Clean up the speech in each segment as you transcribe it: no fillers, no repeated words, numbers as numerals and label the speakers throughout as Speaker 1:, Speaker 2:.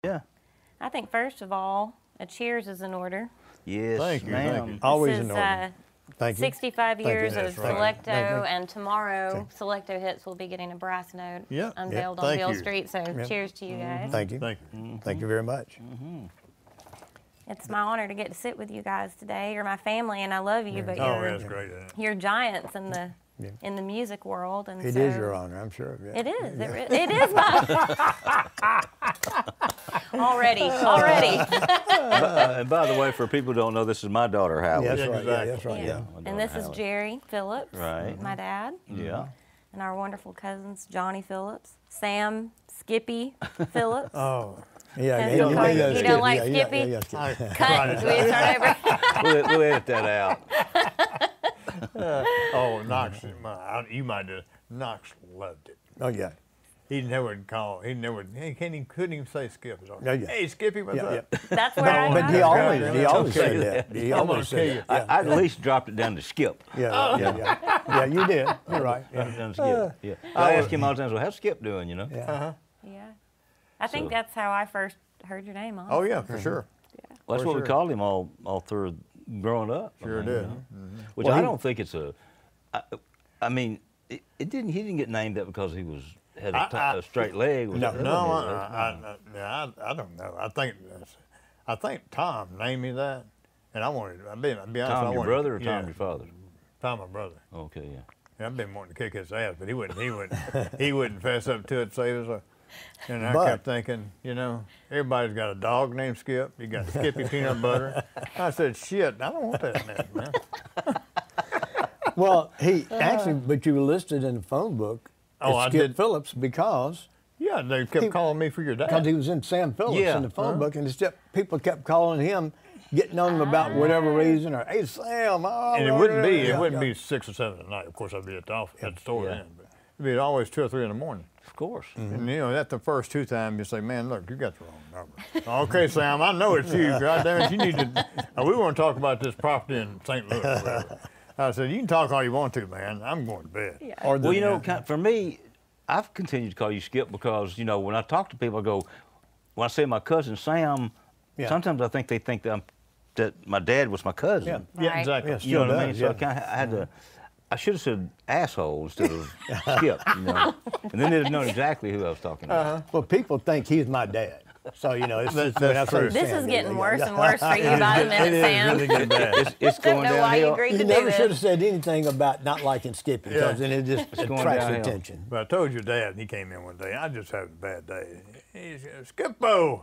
Speaker 1: Yeah.
Speaker 2: I think first of all, a cheers is in order.
Speaker 1: Yes,
Speaker 3: Thank you,
Speaker 1: ma'am.
Speaker 3: thank you.
Speaker 4: Always
Speaker 2: This
Speaker 4: in
Speaker 2: is,
Speaker 4: order. Thank you.
Speaker 2: 65
Speaker 4: Thank you.
Speaker 2: years of
Speaker 3: That's right.
Speaker 2: Selecto,
Speaker 4: Thank you.
Speaker 2: and tomorrow Selecto Hits will be getting a brass note
Speaker 3: Yep,
Speaker 2: unveiled
Speaker 3: yep,
Speaker 2: on
Speaker 3: thank
Speaker 2: Beale
Speaker 3: you.
Speaker 2: Street. So cheers to you guys.
Speaker 4: Thank you.
Speaker 3: Thank you.
Speaker 4: Thank you very much.
Speaker 2: It's my honor to get to sit with you guys today. You're my family, and I love you, but
Speaker 3: Oh,
Speaker 2: you're
Speaker 3: that's great. Isn't it?
Speaker 2: you're giants in the music world, and
Speaker 4: It
Speaker 2: so
Speaker 4: is your honor, I'm sure. Yeah.
Speaker 2: It is. It is my already.
Speaker 1: And by the way, for people who don't know, this is my daughter, Howard.
Speaker 4: Yeah, that's right. Yeah,
Speaker 3: Exactly.
Speaker 4: that's right. Yeah.
Speaker 1: My
Speaker 2: And
Speaker 1: daughter,
Speaker 2: this is
Speaker 1: Howard.
Speaker 2: Jerry Phillips,
Speaker 1: Right.
Speaker 2: my dad,
Speaker 1: Yeah.
Speaker 2: and our wonderful cousins, Johnny Phillips, Sam, Skippy Phillips.
Speaker 4: Oh, yeah.
Speaker 2: And
Speaker 4: yeah,
Speaker 2: you
Speaker 4: yeah, yeah,
Speaker 2: don't like
Speaker 4: yeah, yeah,
Speaker 2: Skippy?
Speaker 4: yeah, yeah, Skippy.
Speaker 2: Cut. We start over.
Speaker 1: We'll edit that out.
Speaker 3: Oh, Knox, you might have. Knox loved it.
Speaker 4: Oh, yeah.
Speaker 3: He never call. He couldn't even say Skip.
Speaker 4: Yeah, yeah.
Speaker 3: Hey, Skippy, what's
Speaker 4: Yeah,
Speaker 3: up?
Speaker 4: yeah.
Speaker 2: That's where I
Speaker 4: But
Speaker 2: got
Speaker 4: he
Speaker 2: it.
Speaker 4: always
Speaker 3: okay.
Speaker 4: said that. He
Speaker 3: I'm
Speaker 4: always
Speaker 3: gonna
Speaker 4: said
Speaker 3: tell
Speaker 4: that.
Speaker 1: I at least dropped it down to Skip.
Speaker 4: Yeah, yeah, yeah. Yeah, you did. You're right.
Speaker 1: Dropped
Speaker 4: Yeah.
Speaker 1: it down to Skip. Yeah. I ask him all the time, so how's Skip doing, you know?
Speaker 4: Yeah.
Speaker 2: Yeah. I think
Speaker 1: So-
Speaker 2: that's how I first heard your name, honestly.
Speaker 3: Oh yeah, for sure.
Speaker 1: Well, that's
Speaker 3: For
Speaker 1: what we
Speaker 3: sure.
Speaker 1: called him all through growing up. I
Speaker 3: Sure
Speaker 1: mean,
Speaker 3: did.
Speaker 1: you know. Which
Speaker 4: Well,
Speaker 1: I
Speaker 4: he-
Speaker 1: don't think it's a. I mean, he didn't get named that because he had a straight leg. Was
Speaker 4: No,
Speaker 1: it?
Speaker 3: No, I don't know. I think Tom named me that, and I wanted. I'll be honest.
Speaker 1: Tom,
Speaker 3: I
Speaker 1: your
Speaker 3: wanted,
Speaker 1: brother, or
Speaker 3: yeah,
Speaker 1: Tom, your father?
Speaker 3: Tom, my brother.
Speaker 1: Okay, yeah.
Speaker 3: And I've been wanting to kick his ass, but he wouldn't. He wouldn't fess up to it. Save us. And I
Speaker 4: But-
Speaker 3: kept thinking, everybody's got a dog named Skip. You got Skippy Peanut Butter. I said, shit, I don't want that name, man.
Speaker 4: Well, he actually, but you were listed in the phone book
Speaker 3: Oh,
Speaker 4: as
Speaker 3: I
Speaker 4: Skip
Speaker 3: did.
Speaker 4: Phillips because
Speaker 3: Yeah, they kept calling me for your dad.
Speaker 4: he was in Sam Phillips
Speaker 1: Yeah.
Speaker 4: in the phone book, and people kept calling him, getting on him about whatever reason, or hey Sam, oh,
Speaker 3: And it
Speaker 4: blah,
Speaker 3: wouldn't
Speaker 4: blah,
Speaker 3: be.
Speaker 4: blah.
Speaker 3: It wouldn't
Speaker 4: Yeah.
Speaker 3: be 6 or 7 at night. Of course, I'd be at the store
Speaker 1: Yeah.
Speaker 3: then. But it'd be always 2 or 3 in the morning.
Speaker 1: Of course.
Speaker 3: And that's the first 2 times you say, "Man, look, you got the wrong number." Okay, Sam, I know it's you. God damn it, you need to. We want to talk about this property in St. Louis. Or whatever. I said, "You can talk all you want to, man. I'm going to bed."
Speaker 2: Yeah.
Speaker 4: Or the,
Speaker 1: Well, for me, I've continued to call you Skip because, when I talk to people, I go, when I say my cousin Sam,
Speaker 4: Yeah.
Speaker 1: sometimes I think they think that my dad was my cousin.
Speaker 4: Yeah.
Speaker 3: Yeah,
Speaker 2: Right.
Speaker 3: exactly.
Speaker 4: Yeah,
Speaker 1: You know what I mean?
Speaker 4: Still
Speaker 1: So
Speaker 4: does,
Speaker 1: I had to. I should have said asshole instead of Skip, and then they'd known exactly who I was talking about.
Speaker 4: well, people think he's my dad, so it's
Speaker 3: That's
Speaker 4: when I say
Speaker 3: true.
Speaker 2: This
Speaker 4: Sam,
Speaker 2: is getting
Speaker 4: yeah,
Speaker 2: worse
Speaker 4: yeah.
Speaker 2: and worse for you by the minute, Sam.
Speaker 3: Really getting bad.
Speaker 1: It's
Speaker 2: Don't
Speaker 1: going
Speaker 2: know why you
Speaker 1: downhill.
Speaker 2: agreed
Speaker 4: You
Speaker 2: to do
Speaker 4: never should have
Speaker 2: this.
Speaker 4: said anything about not liking Skippy, because then it just
Speaker 1: going
Speaker 4: attracts
Speaker 1: downhill.
Speaker 4: attention.
Speaker 3: But I told your dad, and he came in one day. I just had a bad day. He said, "Skippo."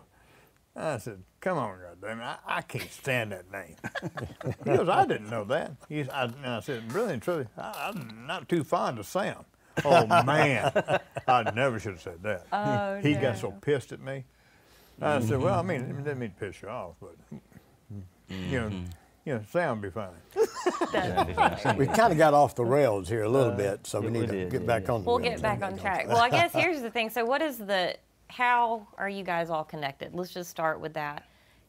Speaker 3: I said, "Come on, goddammit, I can't stand that name." He goes, "I didn't know that." And I said, "Really and truly, I'm not too fond of Sam." Oh man, I never should have said that.
Speaker 2: Oh,
Speaker 3: He
Speaker 2: no.
Speaker 3: got so pissed at me. I said, "Well, I mean, it didn't mean to piss you off, but Sam will be fine."
Speaker 4: We kind of got off the rails here a little bit, so we
Speaker 1: yeah,
Speaker 4: need
Speaker 1: we
Speaker 4: to
Speaker 1: did,
Speaker 4: get
Speaker 1: yeah,
Speaker 4: back
Speaker 1: yeah.
Speaker 4: on the
Speaker 2: We'll
Speaker 4: rails.
Speaker 2: get back on track. Well, I guess here's the thing. So how are you guys all connected? Let's just start with that.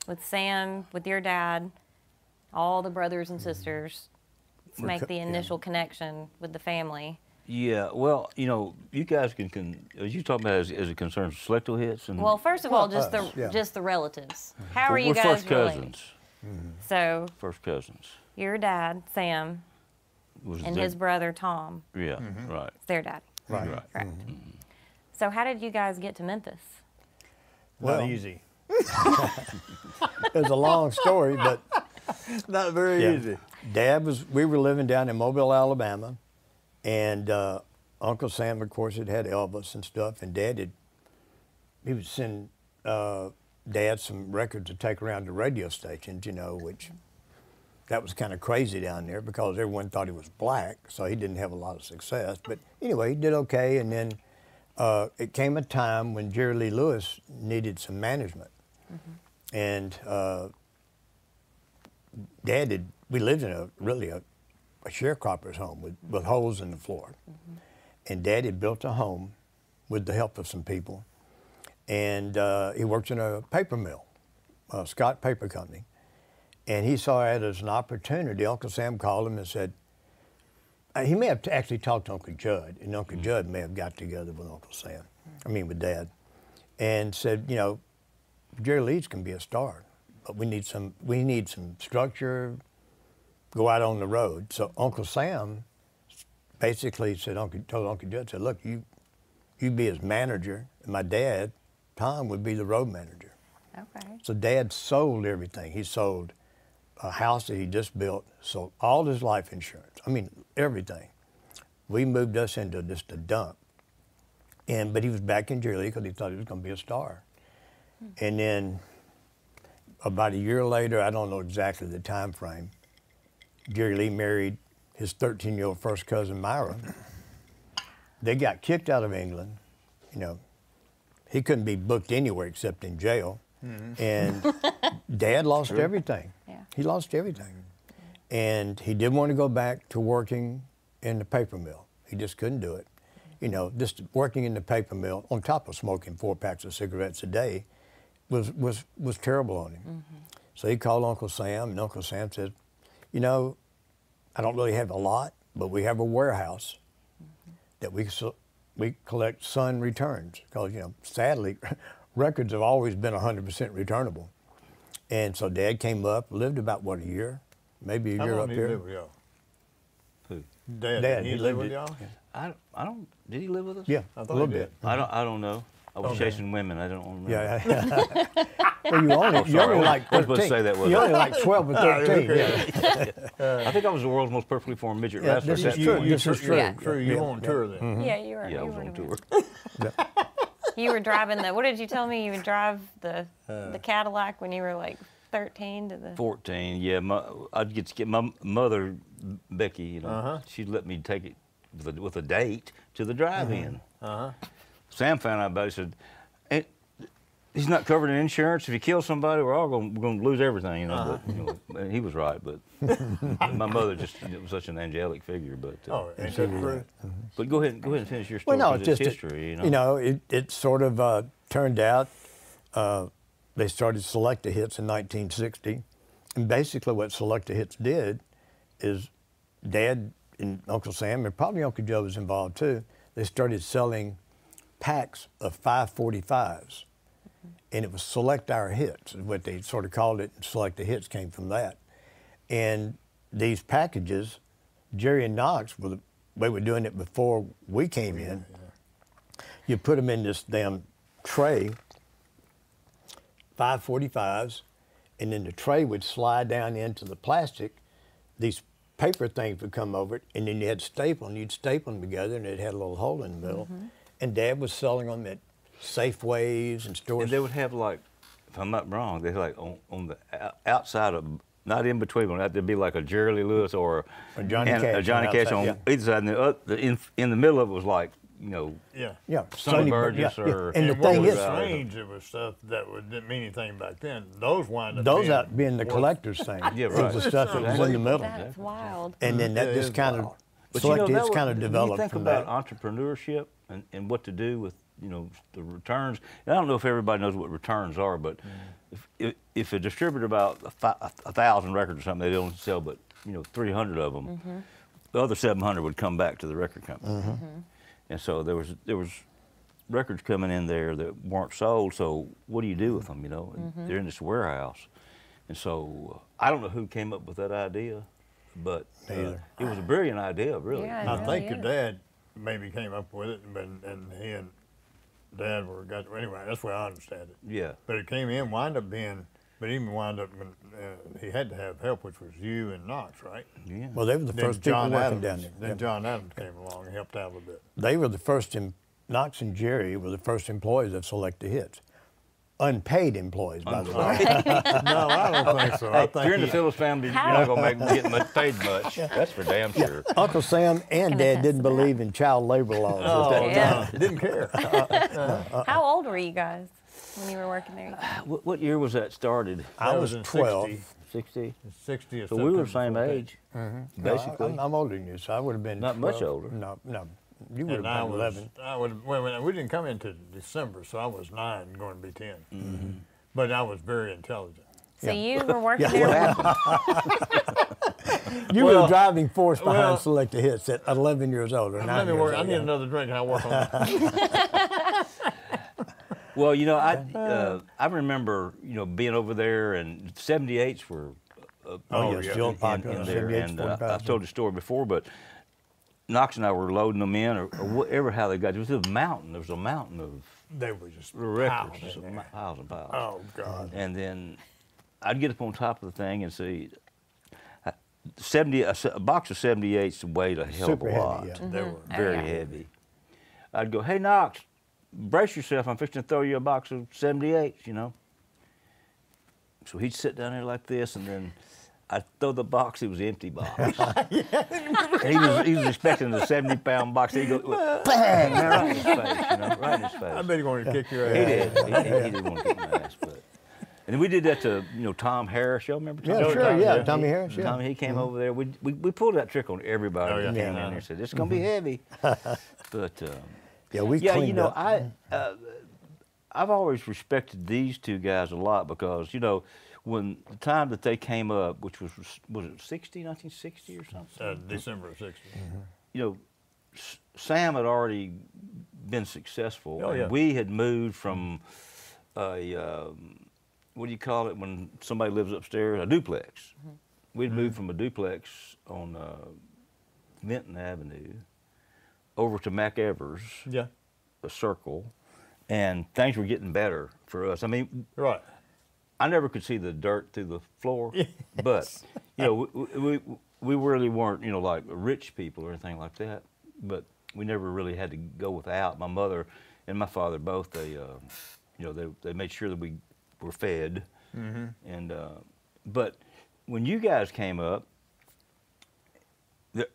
Speaker 2: With Sam, with your dad, all the brothers and sisters. Let's make the initial connection with the family.
Speaker 1: Yeah, well, you guys can as you talking about as it concerns Selecto Hits and
Speaker 2: Well, first of all, just
Speaker 4: us, yeah.
Speaker 2: the relatives. How are you
Speaker 1: we're
Speaker 2: guys
Speaker 1: first
Speaker 2: related?
Speaker 1: cousins.
Speaker 2: So
Speaker 1: First cousins.
Speaker 2: your dad, Sam,
Speaker 1: Was
Speaker 2: and
Speaker 1: their-
Speaker 2: his brother Tom,
Speaker 1: Yeah, right.
Speaker 2: it's their daddy.
Speaker 4: Right.
Speaker 2: Correct. So how did you guys get to Memphis?
Speaker 3: Not easy.
Speaker 4: It was a long story, but
Speaker 3: Not very
Speaker 4: Yeah.
Speaker 3: easy.
Speaker 4: we were living down in Mobile, Alabama, and Uncle Sam, of course, had Elvis and stuff, and he would send Dad some records to take around to radio stations, which that was kind of crazy down there because everyone thought he was black, so he didn't have a lot of success. But anyway, he did okay, and then it came a time when Jerry Lee Lewis needed some management. And we lived in a sharecropper's home with holes in the floor. And Dad had built a home with the help of some people. And he worked in a paper mill, Scott Paper Company. And he saw it as an opportunity. Uncle Sam called him and said, he may have actually talked to Uncle Judd, and Uncle Judd may have got together with Uncle Sam, with Dad, and said, Jerry Leeds can be a star, but we need some structure, go out on the road. So Uncle Sam basically told Uncle Judd, said, look, you be his manager, and my dad, Tom, would be the road manager.
Speaker 2: Okay.
Speaker 4: So Dad sold everything. He sold a house that he just built, sold all his life insurance. I mean, everything. We moved us into just a dump. But he was back in Jerry Lee because he thought he was going to be a star. And then about a year later, I don't know exactly the time frame, Jerry Lee married his 13-year-old first cousin, Myra. They got kicked out of England. You know, he couldn't be booked anywhere except in jail. And Dad lost everything.
Speaker 2: Yeah.
Speaker 4: He lost everything. And he didn't want to go back to working in the paper mill. He just couldn't do it. You know, just working in the paper mill, on top of smoking 4 packs of cigarettes a day, was terrible on him. So he called Uncle Sam, and Uncle Sam said, you know, I don't really have a lot, but we have a warehouse that we collect Sun returns. Because, you know, sadly, records have always been 100% returnable. And so Dad came up, lived about, what, a year? Maybe a year up here.
Speaker 3: How long did he live with y'all?
Speaker 1: Who?
Speaker 3: Dad,
Speaker 4: Dad,
Speaker 3: he
Speaker 4: he
Speaker 3: lived
Speaker 4: lived
Speaker 3: with y'all?
Speaker 1: I don't. Did he live with us?
Speaker 4: Yeah,
Speaker 3: I
Speaker 4: a
Speaker 3: thought
Speaker 4: little
Speaker 3: he
Speaker 4: bit.
Speaker 3: did.
Speaker 1: I don't know. I was
Speaker 3: Okay.
Speaker 1: chasing women. I don't remember.
Speaker 4: Yeah. Well, you're only
Speaker 1: sorry.
Speaker 4: like
Speaker 1: I was supposed to
Speaker 4: 13.
Speaker 1: say that, wasn't
Speaker 4: You're
Speaker 1: I?
Speaker 4: only like 12 or 13. Yeah.
Speaker 1: I think I was the world's most perfectly formed midget
Speaker 4: Yeah,
Speaker 1: wrestler.
Speaker 4: this
Speaker 1: at
Speaker 4: is
Speaker 1: that
Speaker 4: true.
Speaker 1: point.
Speaker 4: This is true.
Speaker 2: Yeah.
Speaker 3: True, you on tour then.
Speaker 2: Yeah, you were.
Speaker 1: Yeah, I
Speaker 2: you
Speaker 1: was
Speaker 2: were
Speaker 1: on
Speaker 2: doing
Speaker 1: tour.
Speaker 2: it. You were driving the. What did you tell me? You would drive the Cadillac when you were like 13 to the.
Speaker 1: 14, yeah. I'd get to get my mother, Becky, you know, she'd let me take it with a date to the drive-in. Sam found out about it, said, he's not covered in insurance. If you kill somebody, we're going to lose everything, you know. But, you know, and he was right, but my mother it was such an angelic figure. But
Speaker 3: Ain't that true?
Speaker 1: but go ahead and finish your story.
Speaker 4: Well, no,
Speaker 1: 'cause
Speaker 4: it's just
Speaker 1: history, you know.
Speaker 4: it sort of turned out they started Select-A-Hits in 1960, and basically what Select-A-Hits did is Dad and Uncle Sam, and probably Uncle Joe was involved too, they started selling packs of 545s. And it was Select Our Hits, is what they sort of called it. Select-A-Hits came from that. And these packages, Jerry and Knox, they were doing it before we came in. You put them in this damn tray, 545s, and then the tray would slide down into the plastic. These paper things would come over it, and then you had to staple them. You'd staple them together, and it had a little hole in the middle. And Dad was selling them at Safeways and stores.
Speaker 1: And they would have, like, if I'm not wrong, they like on the outside of, not in between, but there'd be like a Jerry Lee Lewis or
Speaker 4: A Johnny Cash
Speaker 1: a Johnny
Speaker 4: on
Speaker 1: Cash
Speaker 4: outside,
Speaker 1: on either side, and in the middle of it was like, you know,
Speaker 4: Yeah,
Speaker 1: Sonny Burgess
Speaker 4: yeah, yeah.
Speaker 1: or.
Speaker 4: And the
Speaker 3: what
Speaker 4: thing
Speaker 3: was
Speaker 4: is,
Speaker 3: strange, it was stuff that didn't mean anything back then. Those wind up
Speaker 4: those
Speaker 3: being
Speaker 4: out being the
Speaker 3: worth-
Speaker 4: collector's thing.
Speaker 1: Yeah,
Speaker 4: It
Speaker 1: right.
Speaker 4: was the stuff that was in the middle.
Speaker 2: That's wild.
Speaker 4: And then that
Speaker 3: It
Speaker 4: just
Speaker 3: is
Speaker 4: kind of,
Speaker 3: wild.
Speaker 1: But you know,
Speaker 4: Select-A-Hits
Speaker 1: that
Speaker 4: kind of
Speaker 1: when
Speaker 4: developed
Speaker 1: you think
Speaker 4: from
Speaker 1: about
Speaker 4: that.
Speaker 1: entrepreneurship and what to do with, you know, the returns. And I don't know if everybody knows what returns are, but if a distributor about 1,000 records or something, they don't sell but, you know, 300 of them, the other 700 would come back to the record company. And so there was records coming in there that weren't sold. So what do you do with them? You know, and they're in this warehouse. And so I don't know who came up with that idea, but it was a brilliant idea, really.
Speaker 2: Yeah,
Speaker 3: I think your
Speaker 2: is.
Speaker 3: dad maybe came up with it, and he and Dad anyway, that's where I understand it.
Speaker 1: Yeah.
Speaker 3: But it came in, wound up being, but even wound up, he had to have help, which was you and Knox, right?
Speaker 1: Yeah.
Speaker 4: Well, they were the
Speaker 3: Then
Speaker 4: first people
Speaker 3: John
Speaker 4: working
Speaker 3: Adams,
Speaker 4: down there.
Speaker 3: Then
Speaker 4: Yeah.
Speaker 3: John Adams came along and helped out a little bit.
Speaker 4: They were the first, Knox and Jerry were the first employees of Select-A-Hits. Unpaid employees, by the way.
Speaker 3: No, I don't think so. I
Speaker 1: If you're in
Speaker 3: think
Speaker 1: the
Speaker 3: he,
Speaker 1: Phillips family, you're not going to get much paid much. That's for damn sure.
Speaker 4: Uncle Sam and
Speaker 2: Can
Speaker 4: Dad
Speaker 2: attest
Speaker 4: didn't
Speaker 2: to that.
Speaker 4: believe in child labor laws.
Speaker 3: oh,
Speaker 4: at that
Speaker 2: Yeah.
Speaker 3: no, didn't care.
Speaker 2: How old were you guys when you were working there?
Speaker 1: What year was that started?
Speaker 4: I
Speaker 3: That
Speaker 4: was
Speaker 3: in
Speaker 4: 12.
Speaker 1: 60?
Speaker 3: 60 or
Speaker 1: So we were the
Speaker 3: September
Speaker 1: same
Speaker 3: 14th.
Speaker 1: age,
Speaker 4: No,
Speaker 1: basically.
Speaker 4: I'm older than you, so I would have been
Speaker 1: Not much
Speaker 4: 12.
Speaker 1: older.
Speaker 4: No. You would
Speaker 3: And
Speaker 4: have
Speaker 3: I
Speaker 4: been
Speaker 3: was,
Speaker 4: 11.
Speaker 3: well, we didn't come into December, so I was 9 going to be 10. But I was very intelligent.
Speaker 2: So you were working
Speaker 4: Yeah,
Speaker 2: there.
Speaker 4: You were
Speaker 3: Well,
Speaker 4: the driving force behind
Speaker 3: well-
Speaker 4: Select-A-Hits at 11 years old or 9
Speaker 3: Let me
Speaker 4: years
Speaker 3: work.
Speaker 4: old.
Speaker 3: I need
Speaker 4: yeah.
Speaker 3: another drink, and I'll work on that.
Speaker 1: Well, you know, I remember, you know, being over there, and 78s were
Speaker 4: still popular.
Speaker 1: in there.
Speaker 4: 78s,
Speaker 1: And
Speaker 4: 45s.
Speaker 1: I've told the story before, but Knox and I were loading them in, or whatever how they got. There was a mountain. There was a mountain of
Speaker 3: They were just
Speaker 1: records,
Speaker 3: piles in there.
Speaker 1: piles and piles.
Speaker 3: Oh God.
Speaker 1: And then I'd get up on top of the thing and see 70 a box of 78s weighed a hell
Speaker 4: Super
Speaker 1: of a
Speaker 4: heavy,
Speaker 1: lot.
Speaker 4: yeah.
Speaker 3: They were.
Speaker 1: Very
Speaker 2: yeah.
Speaker 1: heavy. I'd go, hey, Knox, brace yourself. I'm fixing to throw you a box of 78s, you know. So he'd sit down there like this, and then I'd throw the box. It was an empty box. And he was expecting the 70-pound box. He'd go, bang, right in his face, you know, right in his face.
Speaker 3: I bet he wanted to kick your
Speaker 1: He
Speaker 3: ass.
Speaker 1: did. He did want to kick my ass, but. And then we did that to, you know, Tom Harris. Y'all remember Tom?
Speaker 4: Yeah,
Speaker 3: Oh,
Speaker 4: sure,
Speaker 3: Tommy,
Speaker 4: yeah,
Speaker 3: yeah.
Speaker 4: Tommy Harris, yeah.
Speaker 1: Tommy, he came over there. We pulled that trick on everybody
Speaker 3: Oh, yeah.
Speaker 1: that came
Speaker 4: Yeah.
Speaker 1: in there and said, it's going to be heavy. But,
Speaker 4: Yeah, we
Speaker 1: yeah,
Speaker 4: cleaned
Speaker 1: you know,
Speaker 4: up.
Speaker 1: I've always respected these two guys a lot because, you know, when the time that they came up, which was it 1960 or something?
Speaker 3: December of '60.
Speaker 1: You know, Sam had already been successful.
Speaker 3: Oh, yeah.
Speaker 1: And we had moved from what do you call it when somebody lives upstairs? A duplex. We'd moved from a duplex on Minton Avenue over to Mac Evers,
Speaker 3: Yeah.
Speaker 1: a circle, and things were getting better for us. I mean,
Speaker 3: Right.
Speaker 1: I never could see the dirt through the floor, but you know, we really weren't, you know, like rich people or anything like that. But we never really had to go without. My mother and my father both, they, you know, they made sure that we were fed. And but when you guys came up,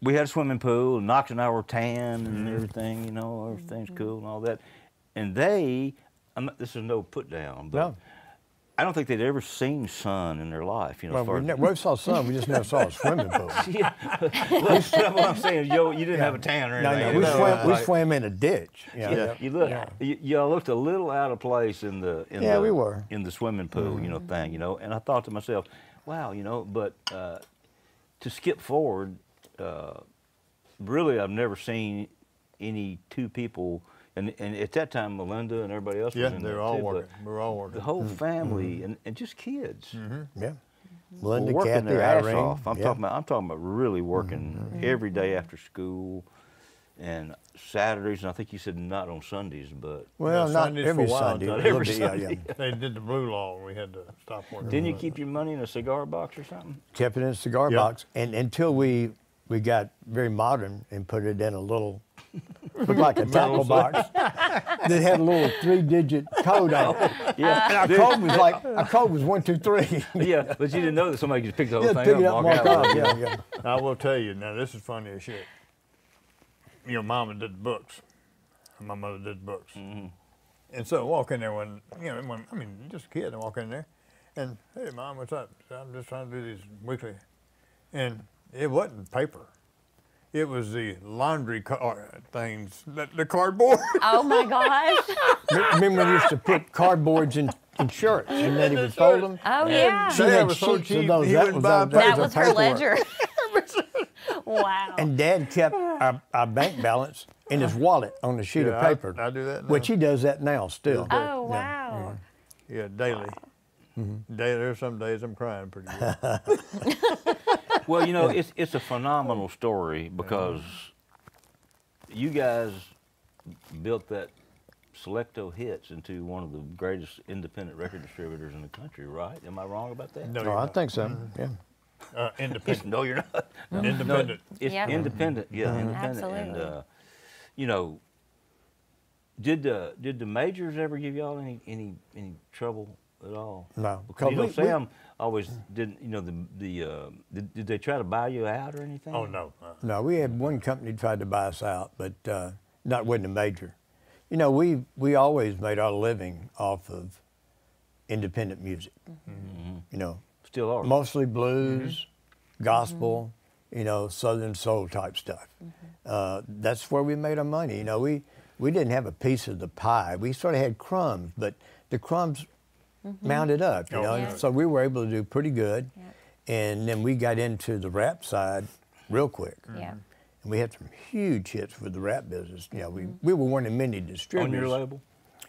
Speaker 1: we had a swimming pool, and Knox and I were tan and everything, you know, everything's cool and all that. And this is no put down, but
Speaker 4: No.
Speaker 1: I don't think they'd ever seen sun in their life, you know.
Speaker 4: Well,
Speaker 1: as far
Speaker 4: we saw some, we just never saw a swimming pool.
Speaker 1: yeah, well, that's what I'm saying. You didn't have a tan or
Speaker 4: No,
Speaker 1: anything.
Speaker 4: no,
Speaker 1: You know,
Speaker 4: we
Speaker 1: like-
Speaker 4: swam in a ditch. You know.
Speaker 1: Yeah, you look. Y'all looked a little out of place in the
Speaker 4: We were.
Speaker 1: in the swimming pool, you know, thing, you know. And I thought to myself, wow, you know, but to skip forward, really, I've never seen any two people. And at that time, Melinda and everybody else
Speaker 3: Yeah,
Speaker 1: was in
Speaker 3: they
Speaker 1: there
Speaker 3: were all
Speaker 1: too, but
Speaker 3: working. We were all working.
Speaker 1: the whole family and just kids
Speaker 4: Yeah.
Speaker 1: were
Speaker 4: Melinda,
Speaker 1: working
Speaker 4: Kathy,
Speaker 1: their ass
Speaker 4: Irene.
Speaker 1: off. I'm
Speaker 4: yeah.
Speaker 1: talking about really working every day after school and Saturdays. And I think you said not on Sundays, but
Speaker 4: Well,
Speaker 3: Yeah,
Speaker 4: not
Speaker 3: Sundays
Speaker 4: every
Speaker 3: for a while,
Speaker 4: Sunday.
Speaker 3: not
Speaker 4: a little
Speaker 1: every
Speaker 4: bit, yeah,
Speaker 1: Sunday.
Speaker 4: yeah.
Speaker 3: They did the blue law, and we had to stop working.
Speaker 1: didn't you keep your money in a cigar box or something?
Speaker 4: Kept it in a cigar
Speaker 3: Yep.
Speaker 4: box, and until we got very modern and put it in a little, looked like a tackle box that had a little 3-digit code on it.
Speaker 1: Yeah,
Speaker 4: And our code was 1, 2, 3.
Speaker 1: yeah, but you didn't know that somebody could pick the whole
Speaker 4: Yeah,
Speaker 1: thing
Speaker 4: pick it
Speaker 1: up
Speaker 4: up,
Speaker 1: and
Speaker 4: walk
Speaker 1: walk out.
Speaker 4: off. Yeah, yeah.
Speaker 3: I will tell you, now this is funny as shit. Your mama did the books. And my mother did the books. And so I walk in there just a kid, I walk in there. And, hey, Mom, what's up? So I'm just trying to do these weekly. And it wasn't paper. It was the laundry things, the cardboard.
Speaker 2: Oh my gosh.
Speaker 4: Remember we used to put cardboards in shirts, and then he would fold them.
Speaker 2: Oh yeah.
Speaker 4: She
Speaker 3: Dad
Speaker 4: had
Speaker 3: was so
Speaker 4: sheets
Speaker 3: cheap,
Speaker 4: of those.
Speaker 3: he
Speaker 4: That
Speaker 3: wouldn't
Speaker 4: was,
Speaker 3: buy
Speaker 4: our-
Speaker 3: paper.
Speaker 2: That
Speaker 4: our
Speaker 2: was her
Speaker 4: paperwork.
Speaker 2: ledger. Wow.
Speaker 4: And Dad kept our bank balance in his wallet on a sheet
Speaker 3: Yeah,
Speaker 4: of paper.
Speaker 3: I do that now.
Speaker 4: Which he does that now still.
Speaker 2: Oh wow.
Speaker 3: Yeah, daily. Daily. There's some days I'm crying pretty good.
Speaker 1: Well, you know, it's a phenomenal story because you guys built that Selecto Hits into one of the greatest independent record distributors in the country, right? Am I wrong about that?
Speaker 3: No,
Speaker 4: Oh,
Speaker 3: you're
Speaker 4: I
Speaker 3: not.
Speaker 4: think so. Yeah.
Speaker 3: Independent.
Speaker 1: No, you're not.
Speaker 3: Independent.
Speaker 1: It's
Speaker 2: Yep.
Speaker 1: independent, yeah, independent.
Speaker 2: Absolutely.
Speaker 1: And you know, did the majors ever give y'all any trouble at all?
Speaker 4: No,
Speaker 1: Because you know,
Speaker 4: because we-
Speaker 1: Sam always didn't. You know, did they try to buy you out or anything?
Speaker 3: Oh, no.
Speaker 4: No, we had one company tried to buy us out, but wasn't a major. You know, we always made our living off of independent music. You know,
Speaker 1: Still are.
Speaker 4: mostly blues, gospel, you know, Southern soul type stuff. That's where we made our money. You know, we didn't have a piece of the pie. We sort of had crumbs, but the crumbs mounted up, you
Speaker 3: Oh,
Speaker 4: know.
Speaker 2: yeah.
Speaker 4: So we were able to do pretty good.
Speaker 2: Yeah.
Speaker 4: And then we got into the rap side real quick.
Speaker 2: Yeah.
Speaker 4: And we had some huge hits with the rap business. You know, we were one of many distributors.
Speaker 1: On your label?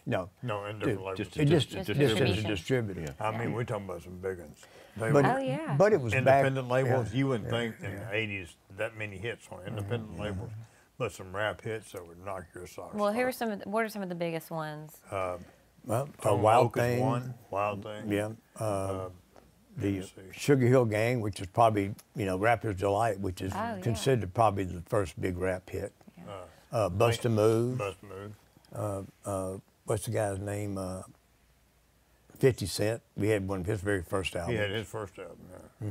Speaker 4: No.
Speaker 3: No, in different labels.
Speaker 1: just-
Speaker 4: It just,
Speaker 1: Just
Speaker 4: just as a
Speaker 2: distribution.
Speaker 4: distributor.
Speaker 1: Yeah.
Speaker 3: I mean, we're talking about some big ones. They
Speaker 4: But,
Speaker 3: were
Speaker 2: Oh, yeah.
Speaker 4: but it was
Speaker 3: independent
Speaker 4: back,
Speaker 3: labels.
Speaker 4: yeah,
Speaker 3: You wouldn't think in the '80s that many hits on independent labels, but some rap hits that would knock your socks
Speaker 2: Well,
Speaker 3: off.
Speaker 2: here are some. What are some of the biggest ones?
Speaker 4: Well, a
Speaker 3: Tom
Speaker 4: Wild
Speaker 3: Oak is
Speaker 4: Thing.
Speaker 3: one. Wild Thing.
Speaker 4: Yeah. The
Speaker 3: let's see.
Speaker 4: Sugar Hill Gang, which is probably, Rapper's Delight, which is
Speaker 2: Oh, yeah.
Speaker 4: considered probably the first big rap hit. Bust a Move.
Speaker 3: Bust Move.
Speaker 4: What's the guy's name? 50 Cent. We had one of his very first albums.
Speaker 3: He had his first album. Yeah.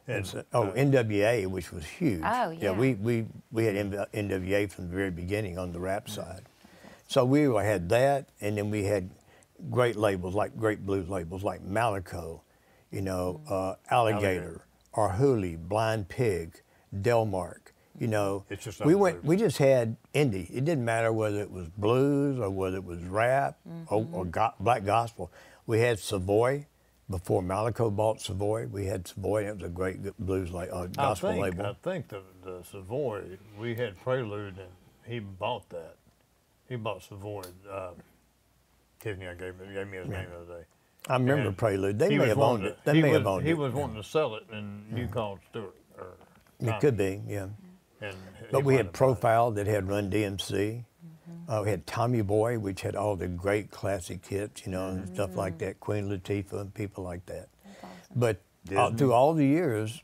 Speaker 3: And,
Speaker 4: NWA, which was huge.
Speaker 2: Oh, yeah.
Speaker 4: we had NWA from the very beginning on the rap side. So we had that, and then we had great labels, like great blues labels, like Malico, Alligator, Arhoolie, Blind Pig, Delmark.
Speaker 3: It's just
Speaker 4: we just had indie. It didn't matter whether it was blues or whether it was rap or black gospel. We had Savoy. Before Malico bought Savoy, we had Savoy. It was a great blues gospel label.
Speaker 3: I think the Savoy, we had Prelude, and he bought that. He bought Savoy. Tiffany gave me his name the other day.
Speaker 4: I remember
Speaker 3: And
Speaker 4: Prelude. They
Speaker 3: he
Speaker 4: may
Speaker 3: was
Speaker 4: have
Speaker 3: wanting
Speaker 4: owned it.
Speaker 3: to-
Speaker 4: They
Speaker 3: he
Speaker 4: may
Speaker 3: was-
Speaker 4: have owned
Speaker 3: He
Speaker 4: it.
Speaker 3: was wanting to sell it, and you called Stewart. Or
Speaker 4: It could be, yeah.
Speaker 3: And
Speaker 4: But
Speaker 3: he
Speaker 4: we
Speaker 3: wanted
Speaker 4: had
Speaker 3: to buy it.
Speaker 4: Profile that had Run DMC. We had Tommy Boy, which had all the great classic hits, and stuff like that. Queen Latifah and people like that. But through all the years,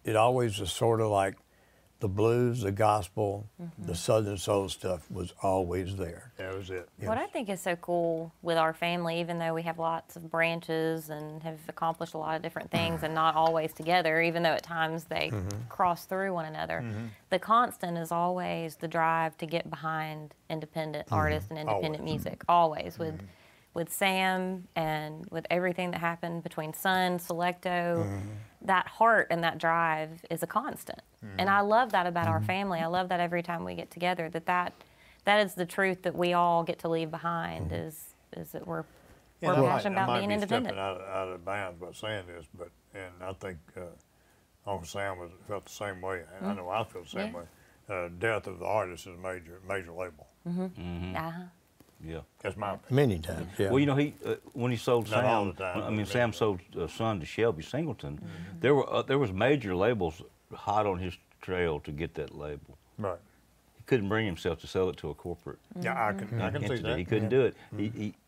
Speaker 4: it always was sort of like the blues, the gospel, the Southern soul stuff was always there.
Speaker 3: That was it.
Speaker 2: What I think is so cool with our family, even though we have lots of branches and have accomplished a lot of different things and not always together, even though at times they cross through one another, the constant is always the drive to get behind independent artists and independent music, always. With Sam and with everything that happened between Sun, Selecto, that heart and that drive is a constant. And I love that about our family. I love that every time we get together, that is the truth that we all get to leave behind is that we're passionate about being independent.
Speaker 3: I might be stepping out of bounds by saying this, and I think Uncle Sam felt the same way, and I know I feel the same way. Death of the artist is a major label.
Speaker 1: Yeah.
Speaker 3: That's my opinion.
Speaker 4: Many times, yeah.
Speaker 1: Well, he when he sold
Speaker 3: Not all
Speaker 1: Sam,
Speaker 3: the time,
Speaker 1: I mean
Speaker 3: but
Speaker 1: Sam
Speaker 3: many
Speaker 1: sold Son to Shelby Singleton. There was major labels hot on his trail to get that label.
Speaker 3: Right.
Speaker 1: He couldn't bring himself to sell it to a corporate
Speaker 3: Yeah, I can see
Speaker 1: entity.
Speaker 3: that.
Speaker 1: He couldn't do it.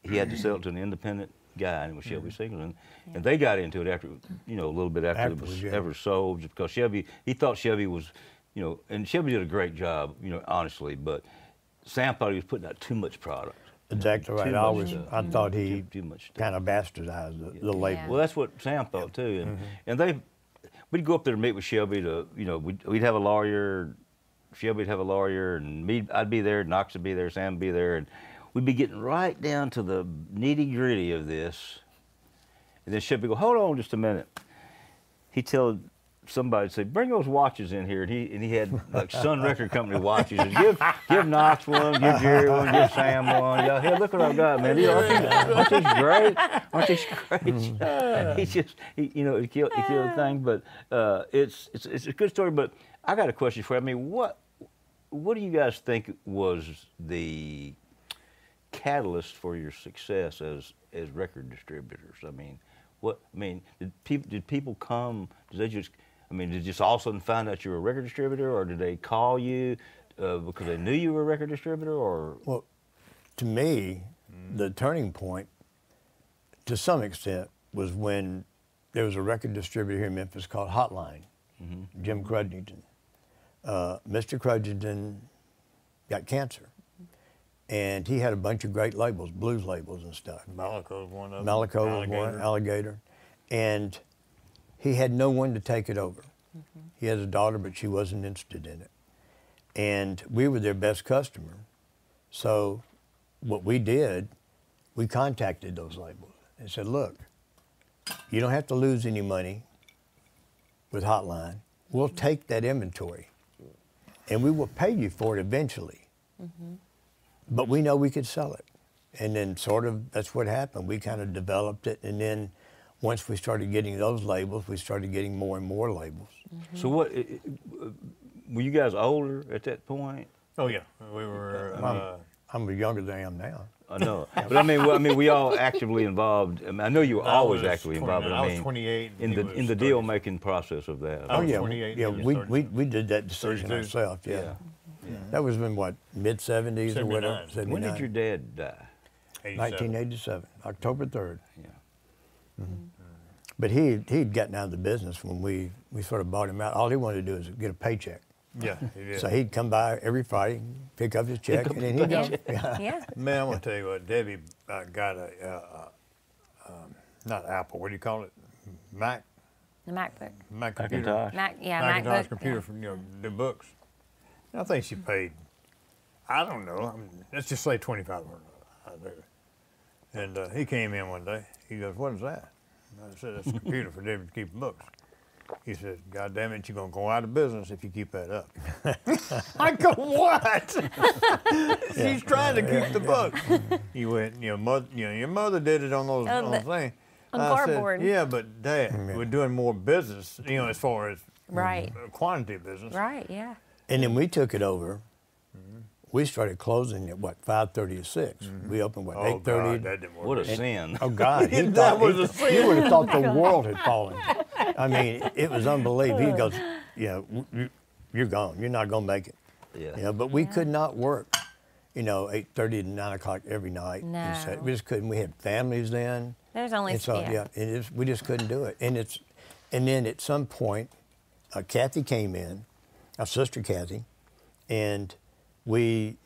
Speaker 1: He had to sell it to an independent guy, and it was Shelby Singleton. And they got into it after, a little bit after it was
Speaker 4: Afterwards, yeah.
Speaker 1: ever sold, because he thought Shelby was, and Shelby did a great job, honestly, but Sam thought he was putting out too much product.
Speaker 4: Exactly right. I thought he
Speaker 1: Too much stuff.
Speaker 4: kind of bastardized the label.
Speaker 1: Well, that's what Sam thought too, and we'd go up there to meet with Shelby to, we'd have a lawyer, Shelby'd have a lawyer, and I'd be there, Knox would be there, Sam would be there, and we'd be getting right down to the nitty gritty of this, and then Shelby would go, hold on just a minute. He'd tell somebody, say, bring those watches in here, and he had like Sun Record Company watches. And give Knox one, give Jerry one, give Sam one. Yeah, hey, look what I've got, man. Aren't these great? Aren't these great? He killed the thing. But it's a good story. But I got a question for you. I mean, what do you guys think was the catalyst for your success as record distributors? Did people come? Did they just all of a sudden find out you were a record distributor, or did they call you because they knew you were a record distributor, or?
Speaker 4: Well, to me, the turning point, to some extent, was when there was a record distributor here in Memphis called Hotline, Jim Crudgington. Mr. Crudgington got cancer, and he had a bunch of great labels, blues labels and stuff.
Speaker 3: Malico was one of them.
Speaker 4: Malico was one, Alligator, and he had no one to take it over. He had a daughter, but she wasn't interested in it. And we were their best customer. So what we did, we contacted those labels and said, look, you don't have to lose any money with Hotline. We'll take that inventory and we will pay you for it eventually. But we know we could sell it. And then that's what happened. We kind of developed it, and then once we started getting those labels, we started getting more and more labels.
Speaker 1: So what? Were you guys older at that point?
Speaker 3: Oh yeah, we were.
Speaker 4: I'm younger than I am now.
Speaker 1: I know, but I mean, we all actively involved. I mean, I know you were always actively involved, but I mean,
Speaker 3: was 28.
Speaker 1: in the deal making process of that.
Speaker 3: I was
Speaker 4: yeah,
Speaker 3: 28,
Speaker 4: yeah.
Speaker 3: he was
Speaker 4: We did that decision
Speaker 3: 32.
Speaker 4: ourselves. Yeah.
Speaker 1: Yeah.
Speaker 4: That was in what, mid-'70s or whatever.
Speaker 3: 79.
Speaker 1: When did your dad die?
Speaker 3: 87.
Speaker 4: 1987, October 3rd.
Speaker 1: Yeah.
Speaker 4: But he'd gotten out of the business when we sort of bought him out. All he wanted to do was get a paycheck.
Speaker 3: Yeah, he did.
Speaker 4: So he'd come by every Friday, pick up his check, and then he'd go.
Speaker 2: Yeah.
Speaker 3: Man, I'm gonna tell you what, Debbie got a not Apple. What do you call it? Mac
Speaker 2: The MacBook.
Speaker 3: computer.
Speaker 1: Macintosh.
Speaker 3: Macintosh
Speaker 2: MacBook.
Speaker 3: computer
Speaker 2: Yeah.
Speaker 3: for do books. I think she paid. I don't know. I mean, let's just say $2,500. And he came in one day. He goes, "What is that?" And I said, "That's a computer for Debbie to keep books." He said, "God damn it, you're gonna go out of business if you keep that up." I go, "What?" She's trying to keep the books. He went, your mother did it on those things.
Speaker 2: On
Speaker 3: I
Speaker 2: cardboard.
Speaker 3: said, "Yeah, but Dad, we're doing more business, as far as
Speaker 2: Right.
Speaker 3: quantity of business."
Speaker 2: Right. Yeah.
Speaker 4: And then we took it over. We started closing at what, 5:30 to 6. We opened what,
Speaker 3: Oh
Speaker 4: 8:30.
Speaker 3: God, that didn't work.
Speaker 1: What a sin.
Speaker 4: Oh God, he
Speaker 3: That
Speaker 4: thought,
Speaker 3: was a sin.
Speaker 4: you would have thought the world had fallen. I mean, it was unbelievable. He goes, "Yeah, you're gone. You're not gonna make it."
Speaker 1: Yeah.
Speaker 4: But we could not work, 8:30 to 9 o'clock every night.
Speaker 2: No.
Speaker 4: And so we just couldn't. We had families then.
Speaker 2: There's only
Speaker 4: And so, we just couldn't do it. And then at some point, Kathy came in, our sister Kathy, and we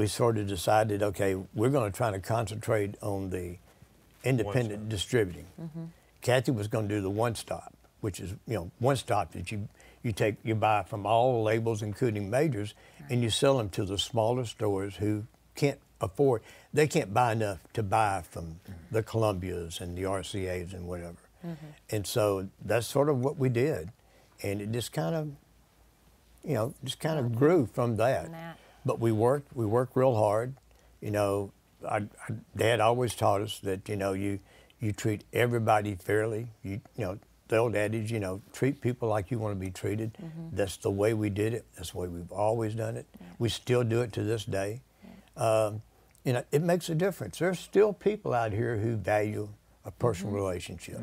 Speaker 4: sort of decided, okay, we're going to try to concentrate on the independent distributing. Kathy was going to do the one stop, which is one stop that you buy from all labels, including majors, and you sell them to the smaller stores who can't afford. They can't buy enough to buy from the Columbias and the RCAs and whatever. And so that's sort of what we did, and it just kind of grew from that. But we worked real hard. Our Dad always taught us that you treat everybody fairly. The old adage, treat people like you want to be treated. That's the way we did it. That's the way we've always done it. We still do it to this day. It makes a difference. There's still people out here who value a personal relationship.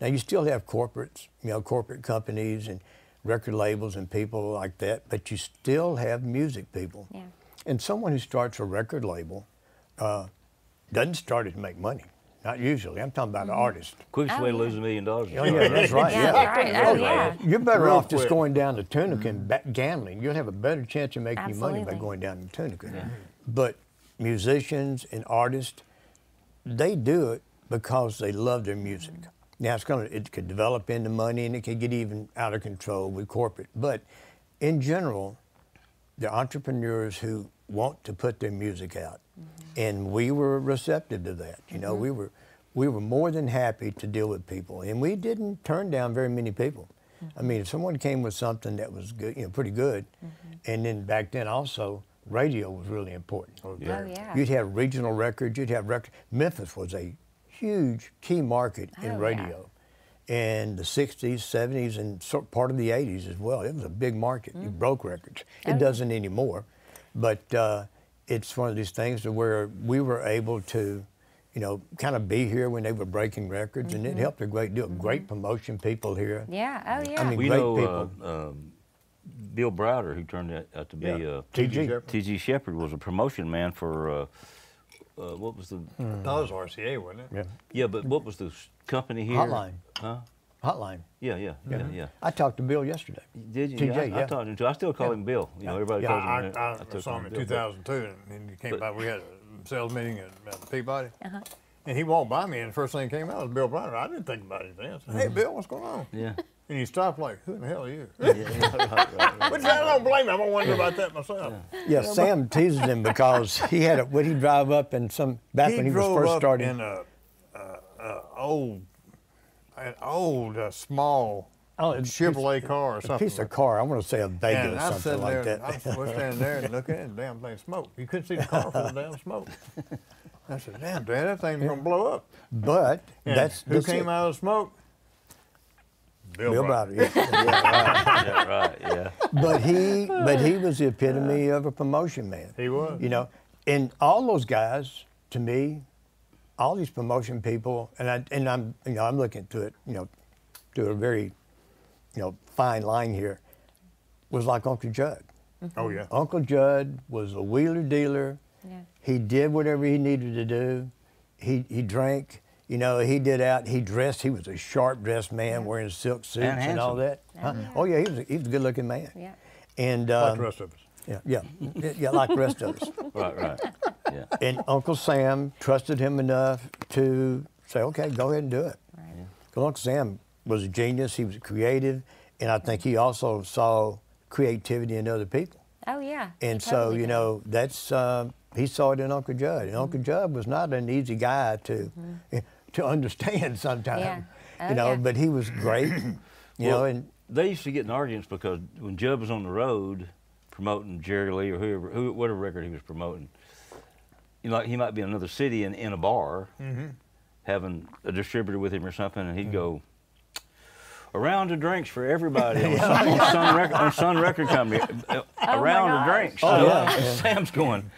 Speaker 4: Now you still have corporates, corporate companies and record labels and people like that, but you still have music people.
Speaker 2: Yeah.
Speaker 4: And someone who starts a record label doesn't start it to make money. Not usually. I'm talking about an artist.
Speaker 1: Quickest
Speaker 2: Oh,
Speaker 1: way to
Speaker 2: yeah.
Speaker 1: lose $1 million.
Speaker 4: Oh, yeah, that's right.
Speaker 2: Yeah,
Speaker 4: Yeah.
Speaker 2: right. Oh, yeah.
Speaker 4: You're better
Speaker 3: Real
Speaker 4: off just
Speaker 3: quick.
Speaker 4: going down to Tunica and gambling. You'll have a better chance of making money by
Speaker 2: Absolutely.
Speaker 4: going down to Tunica. But musicians and artists, they do it because they love their music. Now it could develop into money and it could get even out of control with corporate. But in general, the entrepreneurs who want to put their music out, and we were receptive to that. We were more than happy to deal with people, and we didn't turn down very many people. I mean, if someone came with something that was good, pretty good, and then back then also, radio was really important.
Speaker 2: Oh, yeah.
Speaker 4: You'd have regional records, you'd have records. Memphis was a huge key market
Speaker 2: Oh,
Speaker 4: in
Speaker 2: yeah.
Speaker 4: radio. And the 60s, 70s, and part of the 80s as well. It was a big market. You broke records.
Speaker 2: Oh,
Speaker 4: It
Speaker 2: yeah.
Speaker 4: doesn't anymore. But it's one of these things to where we were able to, kind of be here when they were breaking records, and it helped a great deal. Great promotion people here.
Speaker 2: Yeah. Oh, yeah.
Speaker 4: I mean,
Speaker 1: We
Speaker 4: great
Speaker 1: know
Speaker 4: people.
Speaker 1: Bill Browder, who turned out to be
Speaker 4: TG.
Speaker 1: T.G. Shepherd, was a promotion man for what was the?
Speaker 3: That was RCA, wasn't it?
Speaker 4: Yeah.
Speaker 1: Yeah, but what was the company here?
Speaker 4: Hotline.
Speaker 1: Huh?
Speaker 4: Hotline.
Speaker 1: Yeah.
Speaker 4: I talked to Bill yesterday.
Speaker 1: Did you?
Speaker 4: TJ,
Speaker 1: I
Speaker 4: yeah.
Speaker 1: talked to him too. I still call him Bill. Everybody
Speaker 3: Yeah,
Speaker 1: calls him.
Speaker 3: I
Speaker 1: still
Speaker 3: saw
Speaker 1: call
Speaker 3: him in
Speaker 1: Bill.
Speaker 3: 2002, and he came
Speaker 1: but-
Speaker 3: by. We had a sales meeting at Peabody, and he walked by me, and the first thing that came out was Bill Browder. I didn't think about anything. I said, "Hey, Bill, what's going on?"
Speaker 1: Yeah.
Speaker 3: And he stopped like, "Who in the hell are you?"
Speaker 1: Right.
Speaker 3: Which I don't blame him. I'm wondering about that myself.
Speaker 4: Yeah, Sam teases him because he had when he drive up in back when he was
Speaker 3: drove
Speaker 4: first
Speaker 3: up
Speaker 4: starting.
Speaker 3: in an old small Chevrolet car or
Speaker 4: a
Speaker 3: something.
Speaker 4: piece of car. I want to say a Vega
Speaker 3: And
Speaker 4: or
Speaker 3: I'm
Speaker 4: something
Speaker 3: sitting
Speaker 4: like
Speaker 3: there,
Speaker 4: that.
Speaker 3: I was standing there and looking at it, the damn thing smoke. You couldn't see the car for the damn smoke. I said, "Damn, Dad, that thing's gonna blow up."
Speaker 4: But
Speaker 3: And
Speaker 4: that's
Speaker 3: who came
Speaker 4: it.
Speaker 3: out of the smoke?
Speaker 4: Bill Browder. Yeah.
Speaker 1: Yeah, right. Yeah.
Speaker 4: But he was the epitome of a promotion man.
Speaker 3: He was.
Speaker 4: And all those guys, to me, all these promotion people, and I'm I'm looking to it, to a very, fine line here, was like Uncle Judd.
Speaker 3: Oh yeah.
Speaker 4: Uncle Judd was a wheeler dealer.
Speaker 2: Yeah.
Speaker 4: He did whatever he needed to do. He drank. He did out. He dressed. He was a sharp dressed man, wearing silk suits and all that. Huh? Oh yeah, he was a good looking man.
Speaker 2: Yeah.
Speaker 4: And
Speaker 3: Like the rest of us.
Speaker 4: yeah, like the rest of us.
Speaker 1: Right. Yeah.
Speaker 4: And Uncle Sam trusted him enough to say, okay, go ahead and do it.
Speaker 2: Right.
Speaker 4: Because Uncle Sam was a genius. He was creative, and I think he also saw creativity in other people.
Speaker 2: Oh yeah.
Speaker 4: And
Speaker 2: he
Speaker 4: so,
Speaker 2: totally did.
Speaker 4: that's he saw it in Uncle Judd. And Uncle Judd was not an easy guy to understand sometimes.
Speaker 2: Yeah. Oh,
Speaker 4: you know,
Speaker 2: yeah.
Speaker 4: but he was great. And
Speaker 1: They used to get in arguments because when Judd was on the road promoting Jerry Lee or whatever record he was promoting, like he might be in another city in a bar, having a distributor with him or something, and he'd go, "A round of drinks for everybody on Sun Record Company. A round of drinks."
Speaker 4: Oh,
Speaker 1: So
Speaker 4: yeah.
Speaker 1: Sam's going,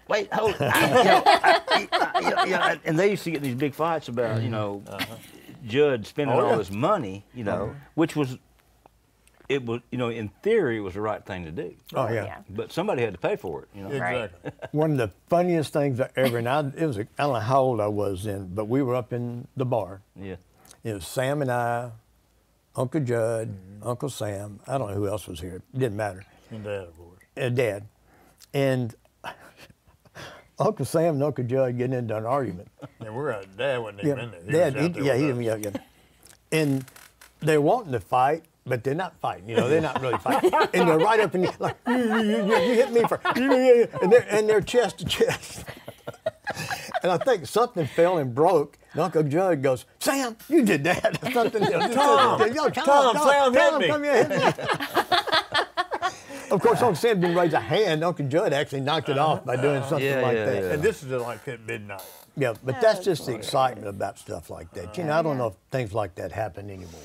Speaker 1: "Wait, hold it." And they used to get in these big fights about, Judd spending all this money, which was, in theory, it was the right thing to do.
Speaker 4: oh yeah.
Speaker 2: Yeah.
Speaker 1: But somebody had to pay for it,
Speaker 2: Right.
Speaker 3: Exactly.
Speaker 4: One of the funniest things I ever, and I don't know how old I was then, but we were up in the bar.
Speaker 1: Yeah.
Speaker 4: It was Sam and I, Uncle Judd, Uncle Sam. I don't know who else was here. It didn't matter.
Speaker 3: And Dad, of course.
Speaker 4: Dad. And Uncle Sam and Uncle Judd getting into an argument.
Speaker 3: And Dad wasn't even in there.
Speaker 4: Dad, he didn't, yeah. And they're wanting to fight, but they're not fighting. They're not really fighting. And they're right up in the, like, you hit me first. And they're chest to chest. And I think something fell and broke. And Uncle Judd goes, "Sam, you did that." Something.
Speaker 3: Tom, Sam hit me.
Speaker 4: Come here, hit me. Of course, Uncle Sam didn't raise a hand. Uncle Judd actually knocked it off by doing something like that.
Speaker 3: And this is like at midnight.
Speaker 4: Yeah, but that's just the excitement about stuff like that. I don't know if things like that happen anymore.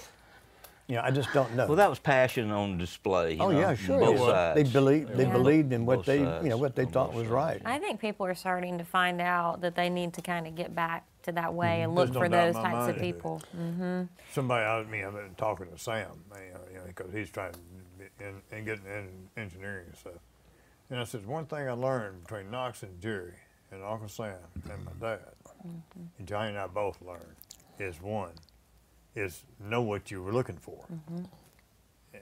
Speaker 4: I just don't know.
Speaker 1: Well, that was passion on display.
Speaker 4: Oh yeah, sure.
Speaker 1: Both
Speaker 4: Yeah.
Speaker 1: sides.
Speaker 4: They believed in what
Speaker 1: Both
Speaker 4: they
Speaker 1: sides,
Speaker 4: what they
Speaker 1: on
Speaker 4: thought
Speaker 1: both
Speaker 4: was
Speaker 1: sides.
Speaker 4: right.
Speaker 2: I think people are starting to find out that they need to kind of get back to that way and
Speaker 3: There's
Speaker 2: look
Speaker 3: no
Speaker 2: for
Speaker 3: doubt in
Speaker 2: those
Speaker 3: my
Speaker 2: types
Speaker 3: mind
Speaker 2: of
Speaker 3: they do.
Speaker 2: people.
Speaker 3: Somebody, I've been talking to Sam, because he's trying to get in engineering and stuff. And I said, one thing I learned between Knox and Jerry and Uncle Sam and my dad, and Johnny and I both learned, is know what you were looking for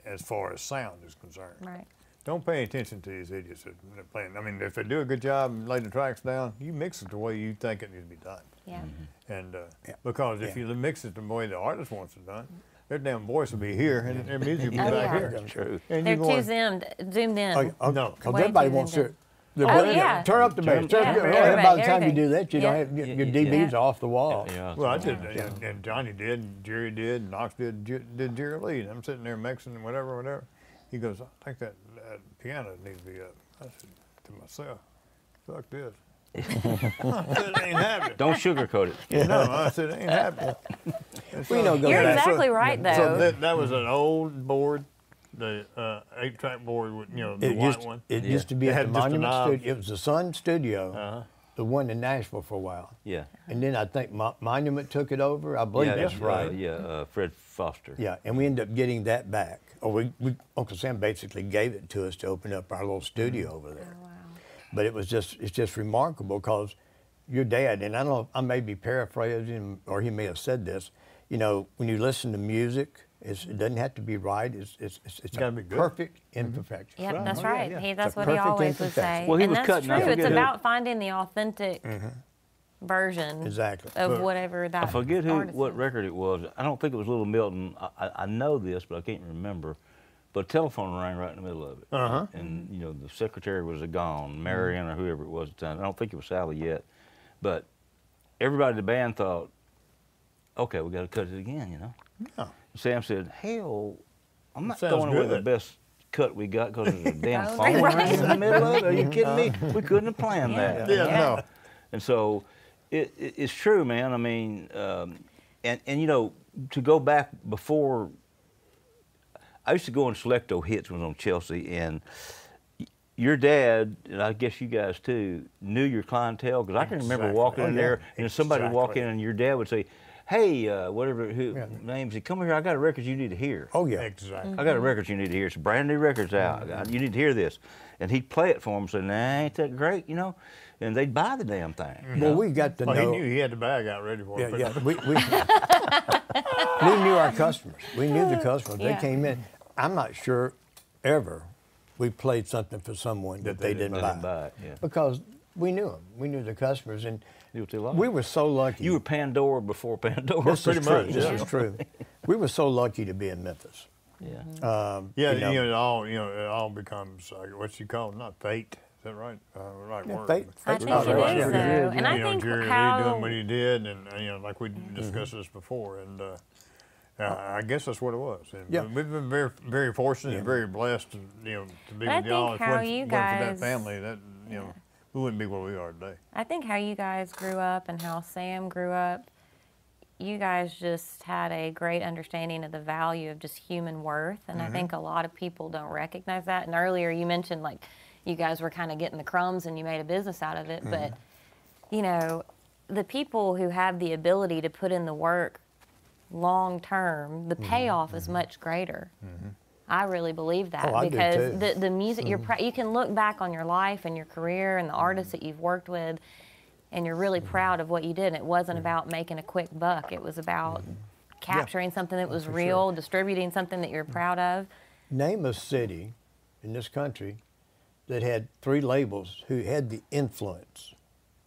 Speaker 3: as far as sound is concerned.
Speaker 2: Right.
Speaker 3: Don't pay attention to these idiots that are playing. I mean, if they do a good job and lay the tracks down, you mix it the way you think it needs to be done.
Speaker 2: Yeah.
Speaker 3: And because if you mix it the way the artist wants it done, their damn voice will be here and their music will be
Speaker 2: Oh,
Speaker 3: back
Speaker 2: yeah.
Speaker 3: here.
Speaker 1: That's true.
Speaker 3: And
Speaker 2: They're
Speaker 3: you're
Speaker 2: too
Speaker 3: going,
Speaker 2: zoomed in.
Speaker 3: No.
Speaker 4: Because
Speaker 2: Way
Speaker 4: everybody
Speaker 2: too
Speaker 4: wants
Speaker 2: zoomed
Speaker 4: to.
Speaker 2: yeah.
Speaker 4: Turn up the bass.
Speaker 1: Turn-
Speaker 4: Turn,
Speaker 2: Yeah,
Speaker 4: by the time
Speaker 2: everything.
Speaker 4: you do that, you
Speaker 2: Yeah.
Speaker 4: don't have your
Speaker 1: Yeah.
Speaker 4: DVDs are off the wall.
Speaker 1: Yeah.
Speaker 3: well, I did, and Johnny did, and Jerry did, and Knox did Jerry Lee. And I'm sitting there mixing whatever. He goes, I think that piano needs to be up. I said to myself, fuck this. I said, it ain't happening.
Speaker 1: Don't sugarcoat it.
Speaker 3: No, I said, it ain't happening. And
Speaker 4: We know go
Speaker 2: You're
Speaker 4: back.
Speaker 2: exactly right, though.
Speaker 3: So that was an old board, the 8-track board with, the white one.
Speaker 4: It used to be
Speaker 3: It
Speaker 4: at
Speaker 3: had
Speaker 4: the
Speaker 3: just a
Speaker 4: Monument
Speaker 3: knob.
Speaker 4: Studio. It was the Sun Studio,
Speaker 3: Uh-huh.
Speaker 4: the one in Nashville for a while.
Speaker 1: Yeah.
Speaker 4: And then I think Monument took it over. I believe
Speaker 1: Yeah,
Speaker 4: that's right.
Speaker 1: Fred Foster.
Speaker 4: Yeah, and we ended up getting that back. Or Uncle Sam basically gave it to us to open up our little studio over there.
Speaker 2: Oh, wow.
Speaker 4: But it's just remarkable because your dad, and I don't know, I may be paraphrasing, or he may have said this, when you listen to music, it doesn't have to be right. It's
Speaker 3: gotta
Speaker 4: a
Speaker 3: be good.
Speaker 4: perfect imperfection.
Speaker 2: Yep, that's
Speaker 3: Oh, yeah,
Speaker 2: right.
Speaker 3: yeah.
Speaker 2: That's
Speaker 4: It's a
Speaker 2: what he
Speaker 4: perfect
Speaker 2: always would
Speaker 4: imperfection.
Speaker 2: say.
Speaker 1: Well, he
Speaker 2: and
Speaker 1: was
Speaker 2: that's
Speaker 1: cutting, I
Speaker 2: true. It's
Speaker 1: forget who-
Speaker 2: about finding the authentic version
Speaker 4: Exactly.
Speaker 2: of
Speaker 3: But
Speaker 2: whatever that
Speaker 1: I forget
Speaker 2: artist
Speaker 1: what
Speaker 2: is.
Speaker 1: record it was. I don't think it was Little Milton. I know this, but I can't remember. But a telephone rang right in the middle of it.
Speaker 3: Uh-huh.
Speaker 1: And, the secretary was gone, Marion or whoever it was at the time. I don't think it was Sally yet. But everybody in the band thought, okay, we got to cut it again,
Speaker 3: Yeah.
Speaker 1: Sam said, hell, I'm not
Speaker 3: Sounds
Speaker 1: throwing away the
Speaker 3: good.
Speaker 1: best cut we got because there's a damn
Speaker 2: Oh,
Speaker 1: phone
Speaker 2: right.
Speaker 1: ring in the middle of it. Are you kidding me? We couldn't have planned
Speaker 2: Yeah.
Speaker 1: that.
Speaker 3: Yeah, no.
Speaker 1: And so it's true, man. I mean, and to go back before, I used to go on Selecto Hits when I was on Chelsea, and your dad, and I guess you guys too, knew your clientele, because I can remember
Speaker 3: Exactly.
Speaker 1: walking
Speaker 3: Oh,
Speaker 1: in
Speaker 3: yeah.
Speaker 1: there and somebody would walk in
Speaker 3: Exactly.
Speaker 1: and your dad would say, hey, whatever
Speaker 4: Yeah.
Speaker 1: names, he'd come here, I got a record you need to hear.
Speaker 4: Oh yeah.
Speaker 3: Exactly.
Speaker 1: I got a record you need to hear. It's a brand new record's out. You need to hear this. And he'd play it for them, say, nah, ain't that great, you know? And they'd buy the damn thing. you
Speaker 4: Well,
Speaker 1: know?
Speaker 4: we got to
Speaker 3: Well,
Speaker 4: know.
Speaker 3: he knew he had the bag out ready for
Speaker 4: Yeah,
Speaker 3: him.
Speaker 4: yeah. We knew our customers. We knew the customers.
Speaker 2: Yeah.
Speaker 4: They came in. I'm not sure ever we played something for someone that they didn't
Speaker 1: They
Speaker 4: buy.
Speaker 1: didn't buy it, yeah.
Speaker 4: Because we knew them. We knew the customers, and
Speaker 1: Knew what they liked.
Speaker 4: we were so lucky.
Speaker 1: You were Pandora before Pandora.
Speaker 4: This
Speaker 1: pretty
Speaker 4: is true.
Speaker 1: much.
Speaker 4: This
Speaker 1: yeah.
Speaker 4: is true. We were so lucky to be in Memphis.
Speaker 1: Yeah.
Speaker 3: Yeah,
Speaker 4: You know.
Speaker 3: it all becomes what you call not fate. Is that right? Right
Speaker 4: Yeah,
Speaker 3: word.
Speaker 4: fate.
Speaker 2: I
Speaker 4: Fate's
Speaker 2: think
Speaker 4: not
Speaker 2: it
Speaker 4: right.
Speaker 2: is,
Speaker 4: Yeah.
Speaker 2: though. And I
Speaker 3: You know,
Speaker 2: think
Speaker 3: Jerry Lee
Speaker 2: how
Speaker 3: doing what he did, and like we discussed this before, and I guess that's what it was. And
Speaker 4: Yeah.
Speaker 3: we've been very, very fortunate and very blessed, to, to be
Speaker 2: But I
Speaker 3: with y'all.
Speaker 2: think
Speaker 3: If it
Speaker 2: how
Speaker 3: wasn't
Speaker 2: you
Speaker 3: wasn't for that
Speaker 2: guys-
Speaker 3: family, that we wouldn't be where we are today.
Speaker 2: I think how you guys grew up and how Sam grew up, you guys just had a great understanding of the value of just human worth. And I think a lot of people don't recognize that. And earlier you mentioned like you guys were kind of getting the crumbs and you made a business out of it. But, you know, the people who have the ability to put in the work long term, the payoff is much greater. I really believe that
Speaker 4: Oh, I do
Speaker 2: because
Speaker 4: too.
Speaker 2: the music you can look back on your life and your career and the artists that you've worked with, and you're really proud of what you did. And it wasn't about making a quick buck. It was about capturing something that was real, distributing something that you're proud of.
Speaker 4: Name a city in this country that had 3 labels who had the influence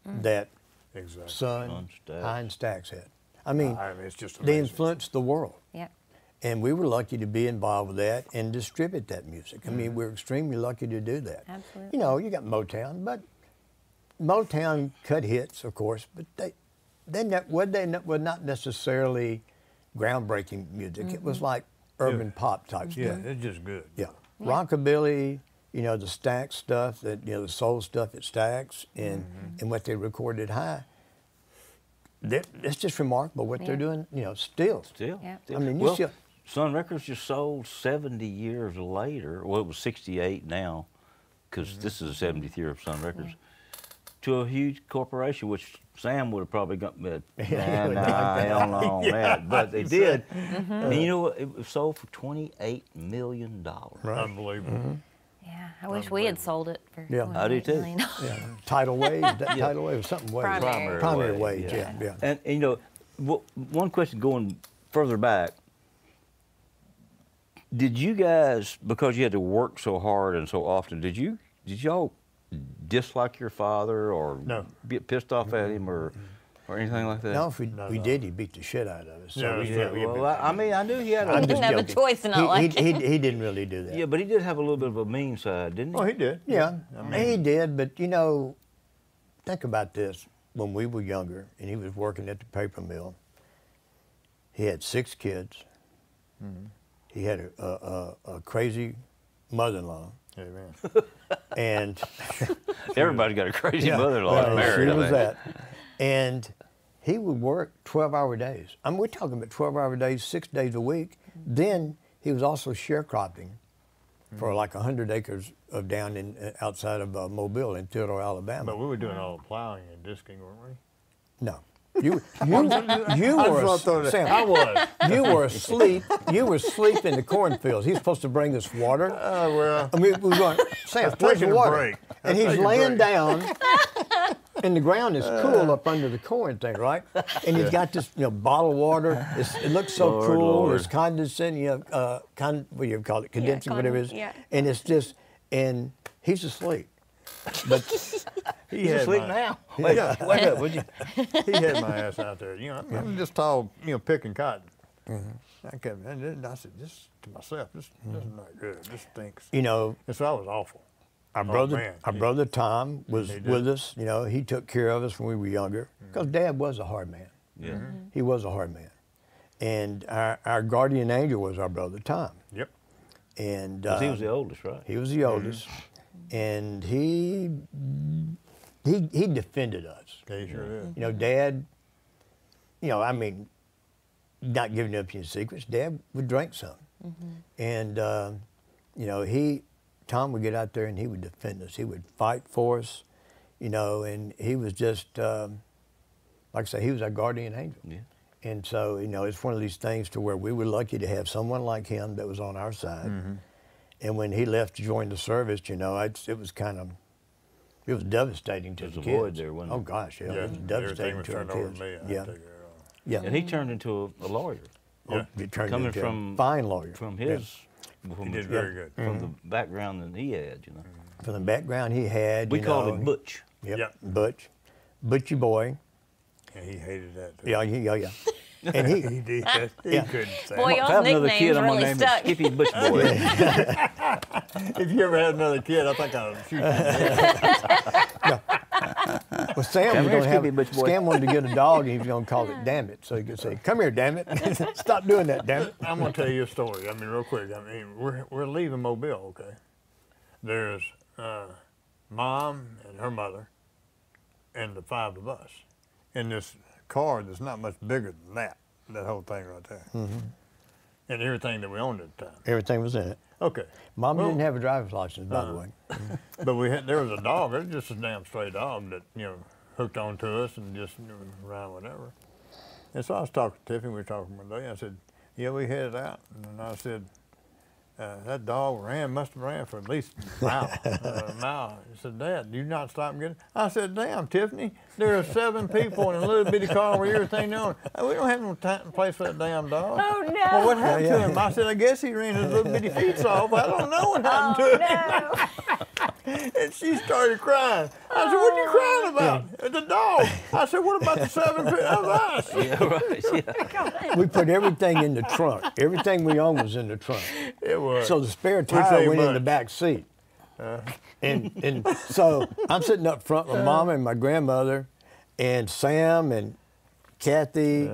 Speaker 4: that
Speaker 3: Exactly.
Speaker 4: Sun,
Speaker 1: Sun, Stax.
Speaker 4: High, Stax had. I mean,
Speaker 3: It's just
Speaker 4: they
Speaker 3: amazing.
Speaker 4: influenced the world.
Speaker 2: Yep.
Speaker 4: And we were lucky to be involved with that and distribute that music. I mean, we're extremely lucky to do that.
Speaker 2: Absolutely.
Speaker 4: You know, you got Motown, but Motown cut hits, of course, but were not necessarily groundbreaking music. It was like urban pop type
Speaker 3: Yeah,
Speaker 4: stuff.
Speaker 3: it's just good.
Speaker 4: Yeah. Rockabilly, you know, the Stax stuff, the soul stuff at Stax and what they recorded High. It's just remarkable what they're
Speaker 2: Yeah.
Speaker 4: doing, you know, still.
Speaker 1: Still.
Speaker 2: Yeah.
Speaker 1: still.
Speaker 4: I mean, you
Speaker 1: well,
Speaker 4: still-
Speaker 1: Sun Records just sold 70 years later. Well, it was 68 now, because this is the 70th year of Sun Records, to a huge corporation, which Sam would have probably got, nah,
Speaker 4: would
Speaker 1: nah,
Speaker 4: not.
Speaker 1: hell no on that. But they did. And you know what? It was sold for $28 million.
Speaker 4: Right.
Speaker 3: Unbelievable.
Speaker 2: Yeah. I wish we had sold it for
Speaker 4: Yeah.
Speaker 1: I do
Speaker 2: $28
Speaker 1: too.
Speaker 2: million.
Speaker 4: Yeah. Tidal Wave, Tidal Wave, something Wave.
Speaker 2: Primary.
Speaker 4: Wave, yeah.
Speaker 1: And you know, one question going further back, did you guys, because you had to work so hard and so often, did y'all dislike your father or
Speaker 3: No.
Speaker 1: get pissed off at him or anything like that?
Speaker 4: No, if we did, he beat the shit out of us. So
Speaker 3: Yeah,
Speaker 4: we-
Speaker 3: yeah,
Speaker 4: we-
Speaker 1: Well, I mean, I knew he had
Speaker 4: I'm
Speaker 1: a.
Speaker 4: just
Speaker 2: didn't have a
Speaker 4: joking.
Speaker 2: choice to not like
Speaker 4: he didn't really do that.
Speaker 1: Yeah, but he did have a little bit of a mean side, didn't he?
Speaker 3: Oh, he did.
Speaker 4: Yeah, he did, but you know, think about this. When we were younger and he was working at the paper mill, he had 6 kids. He had a crazy mother-in-law.
Speaker 3: Amen.
Speaker 4: And
Speaker 1: Everybody's got a crazy
Speaker 4: yeah,
Speaker 1: mother-in-law
Speaker 4: well,
Speaker 1: married.
Speaker 4: she
Speaker 1: I
Speaker 4: was
Speaker 1: think.
Speaker 4: that. And he would work 12-hour days. I mean, we're talking about 12-hour days, 6 days a week. Then he was also sharecropping for like 100 acres of down in outside of Mobile in Theodore, Alabama.
Speaker 3: But we were doing all the plowing and disking, weren't we?
Speaker 4: No. You were Sam,
Speaker 3: I was.
Speaker 4: you were asleep. You were asleep in the cornfields. He's supposed to bring us water.
Speaker 3: Well,
Speaker 4: And we were going, Sam,
Speaker 3: Let's
Speaker 4: where's
Speaker 3: take
Speaker 4: the
Speaker 3: a
Speaker 4: water?
Speaker 3: break.
Speaker 4: And
Speaker 3: Let's
Speaker 4: he's
Speaker 3: take a
Speaker 4: laying
Speaker 3: break.
Speaker 4: down, and the ground is cool up under the corn thing, right? And he's got this, bottled water. It looks so
Speaker 1: Lord,
Speaker 4: cool.
Speaker 1: Lord.
Speaker 4: It's condensing, what do you call it, condensing, whatever it is.
Speaker 2: yeah.
Speaker 4: And it's just, and he's asleep. But
Speaker 3: he
Speaker 1: He's
Speaker 3: had
Speaker 1: asleep
Speaker 3: my,
Speaker 1: now. Wake up, would you?
Speaker 3: He had my ass out there. I'm just tall, picking cotton. I kept, and I said, this to myself, this is not good. This stinks.
Speaker 4: you know,
Speaker 3: And so I was awful.
Speaker 4: our
Speaker 3: man.
Speaker 4: brother Tom was
Speaker 3: He did.
Speaker 4: with us. He took care of us when we were younger. Because Dad was a hard man.
Speaker 1: Yeah.
Speaker 4: He was a hard man. And our guardian angel was our brother Tom.
Speaker 3: Yep.
Speaker 4: And
Speaker 1: 'Cause he was the oldest, right?
Speaker 4: he was the oldest, and he defended us.
Speaker 3: Yeah, he sure did.
Speaker 4: Dad. I mean, not giving up any secrets. Dad would drink some, and he Tom would get out there and he would defend us. He would fight for us, you know, and he was just, like I say, he was our guardian angel.
Speaker 1: Yeah.
Speaker 4: And so, you know, it's one of these things to where we were lucky to have someone like him that was on our side. And when he left to join the service, you know, it was kind of, it was devastating to
Speaker 1: There's
Speaker 4: the
Speaker 1: a
Speaker 4: kids.
Speaker 1: void there, wasn't
Speaker 4: Oh
Speaker 1: there?
Speaker 4: gosh, yeah,
Speaker 3: Yeah,
Speaker 4: it was devastating
Speaker 3: everything was
Speaker 4: to our
Speaker 3: turned over
Speaker 4: kids.
Speaker 3: to me. I
Speaker 4: Yeah,
Speaker 3: had to take care of it all.
Speaker 4: yeah.
Speaker 1: And he turned into a lawyer
Speaker 3: Yeah.
Speaker 4: It turned
Speaker 1: coming
Speaker 4: into
Speaker 1: from
Speaker 4: a fine lawyer.
Speaker 1: from
Speaker 4: Yeah.
Speaker 1: his
Speaker 3: He did very good.
Speaker 1: from the background that he had, you know.
Speaker 4: From the background he had,
Speaker 1: We
Speaker 4: you
Speaker 1: called
Speaker 4: know,
Speaker 1: him Butch.
Speaker 4: Yep,
Speaker 3: Yep.
Speaker 4: Butch, Butchy boy.
Speaker 3: And he hated that too.
Speaker 4: Yeah, yeah. And he,
Speaker 3: He did. He
Speaker 4: Yeah.
Speaker 3: couldn't say
Speaker 2: Boy,
Speaker 3: it.
Speaker 1: If I
Speaker 2: y'all's
Speaker 1: have another
Speaker 2: nicknames
Speaker 1: kid, I'm gonna
Speaker 2: really
Speaker 1: name
Speaker 2: stuck.
Speaker 1: it Skippy Butch Boy.
Speaker 3: If you ever had another kid, I think I would shoot you.
Speaker 4: well, Sam
Speaker 1: Come
Speaker 4: was
Speaker 1: here,
Speaker 4: going to have,
Speaker 1: Skippy, Butch boy.
Speaker 4: Sam wanted to get a dog and he was going to call it Damn It. So he could say, come here, damn it. Stop doing that, damn it.
Speaker 3: I'm gonna tell you a story. I mean, real quick. I mean, we're leaving Mobile. Okay. There's Mom and her mother, and the 5 of us, in this car that's not much bigger than that. That whole thing right there. And everything that we owned at the time.
Speaker 4: Everything was in it.
Speaker 3: Okay.
Speaker 4: Mom
Speaker 3: Well,
Speaker 4: didn't have a driver's license, by the way.
Speaker 3: But there was a dog. It was just a damn stray dog that, you know, hooked on to us and just, you know, ran whatever. And so I was talking to Tiffany. We were talking one day. I said, yeah, we headed out. And I said, that dog must have ran for at least a mile. He said, Dad, do you not stop and get it? I said, damn, Tiffany, there are 7 people in a little bitty car with everything on. We don't have no place for that damn dog.
Speaker 2: Oh, no.
Speaker 3: Well, what happened
Speaker 4: Yeah,
Speaker 3: to him? I said, I guess he ran his little bitty feet off. I don't know what happened to him.
Speaker 2: No.
Speaker 3: And she started crying. I said, what are you crying about? The dog. I said, what about the 7 of us?
Speaker 1: Yeah, right. Yeah.
Speaker 4: We put everything in the trunk. Everything we owned was in the trunk.
Speaker 3: It was.
Speaker 4: So the spare
Speaker 3: ain't
Speaker 4: tire went in the
Speaker 3: much.
Speaker 4: back seat. And so I'm sitting up front with Mama and my grandmother and Sam and Kathy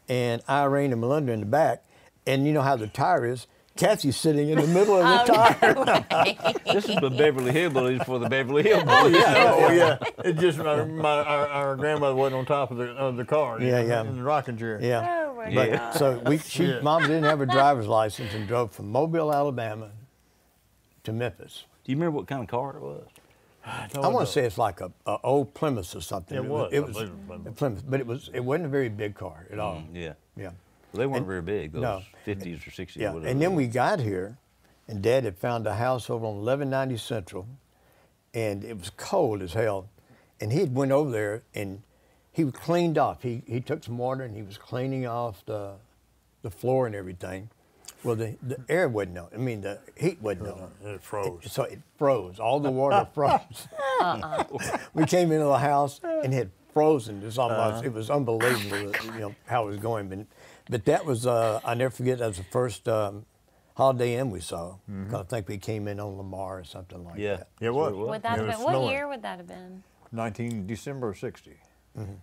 Speaker 4: and Irene and Melinda in the back. And you know how the tire is. Kathy's sitting in the middle of the tire.
Speaker 1: This is the Beverly Hillbillies for the Beverly Hillbillies.
Speaker 3: Oh, yeah. It just, our grandmother wasn't on top of the car. you
Speaker 4: Yeah,
Speaker 3: know,
Speaker 4: yeah.
Speaker 3: In the rocking chair.
Speaker 4: Yeah.
Speaker 2: Oh, my
Speaker 1: Yeah.
Speaker 2: God.
Speaker 4: So Mom didn't have a driver's license and drove from Mobile, Alabama to Memphis.
Speaker 1: Do you remember what kind of car it was?
Speaker 4: I want to say it's like a old Plymouth or something.
Speaker 3: It was.
Speaker 4: It
Speaker 3: I
Speaker 4: was
Speaker 3: believe it was Plymouth.
Speaker 4: a Plymouth, but it wasn't a very big car at all.
Speaker 1: Yeah.
Speaker 4: Yeah.
Speaker 1: Well, they weren't very big, those
Speaker 4: no.
Speaker 1: 50s or 60s.
Speaker 4: Yeah.
Speaker 1: Whatever.
Speaker 4: And then we got here, and Dad had found a house over on 1190 Central, and it was cold as hell. And he had went over there and he was cleaned off. He took some water and he was cleaning off the floor and everything. Well, the air wasn't on. I mean, the heat wasn't on.
Speaker 3: It froze.
Speaker 4: So it froze. All the water froze. We came into the house and it had frozen. It was almost, it was unbelievable, you know, how it was going. But that was, I never forget, that was the first Holiday Inn we saw. 'Cause I think we came in on Lamar or something like
Speaker 1: Yeah.
Speaker 4: that.
Speaker 3: Yeah, it was.
Speaker 2: Would that
Speaker 3: It
Speaker 2: have
Speaker 3: was
Speaker 2: been, what
Speaker 3: snowing.
Speaker 2: year would that have been?
Speaker 3: December of 60.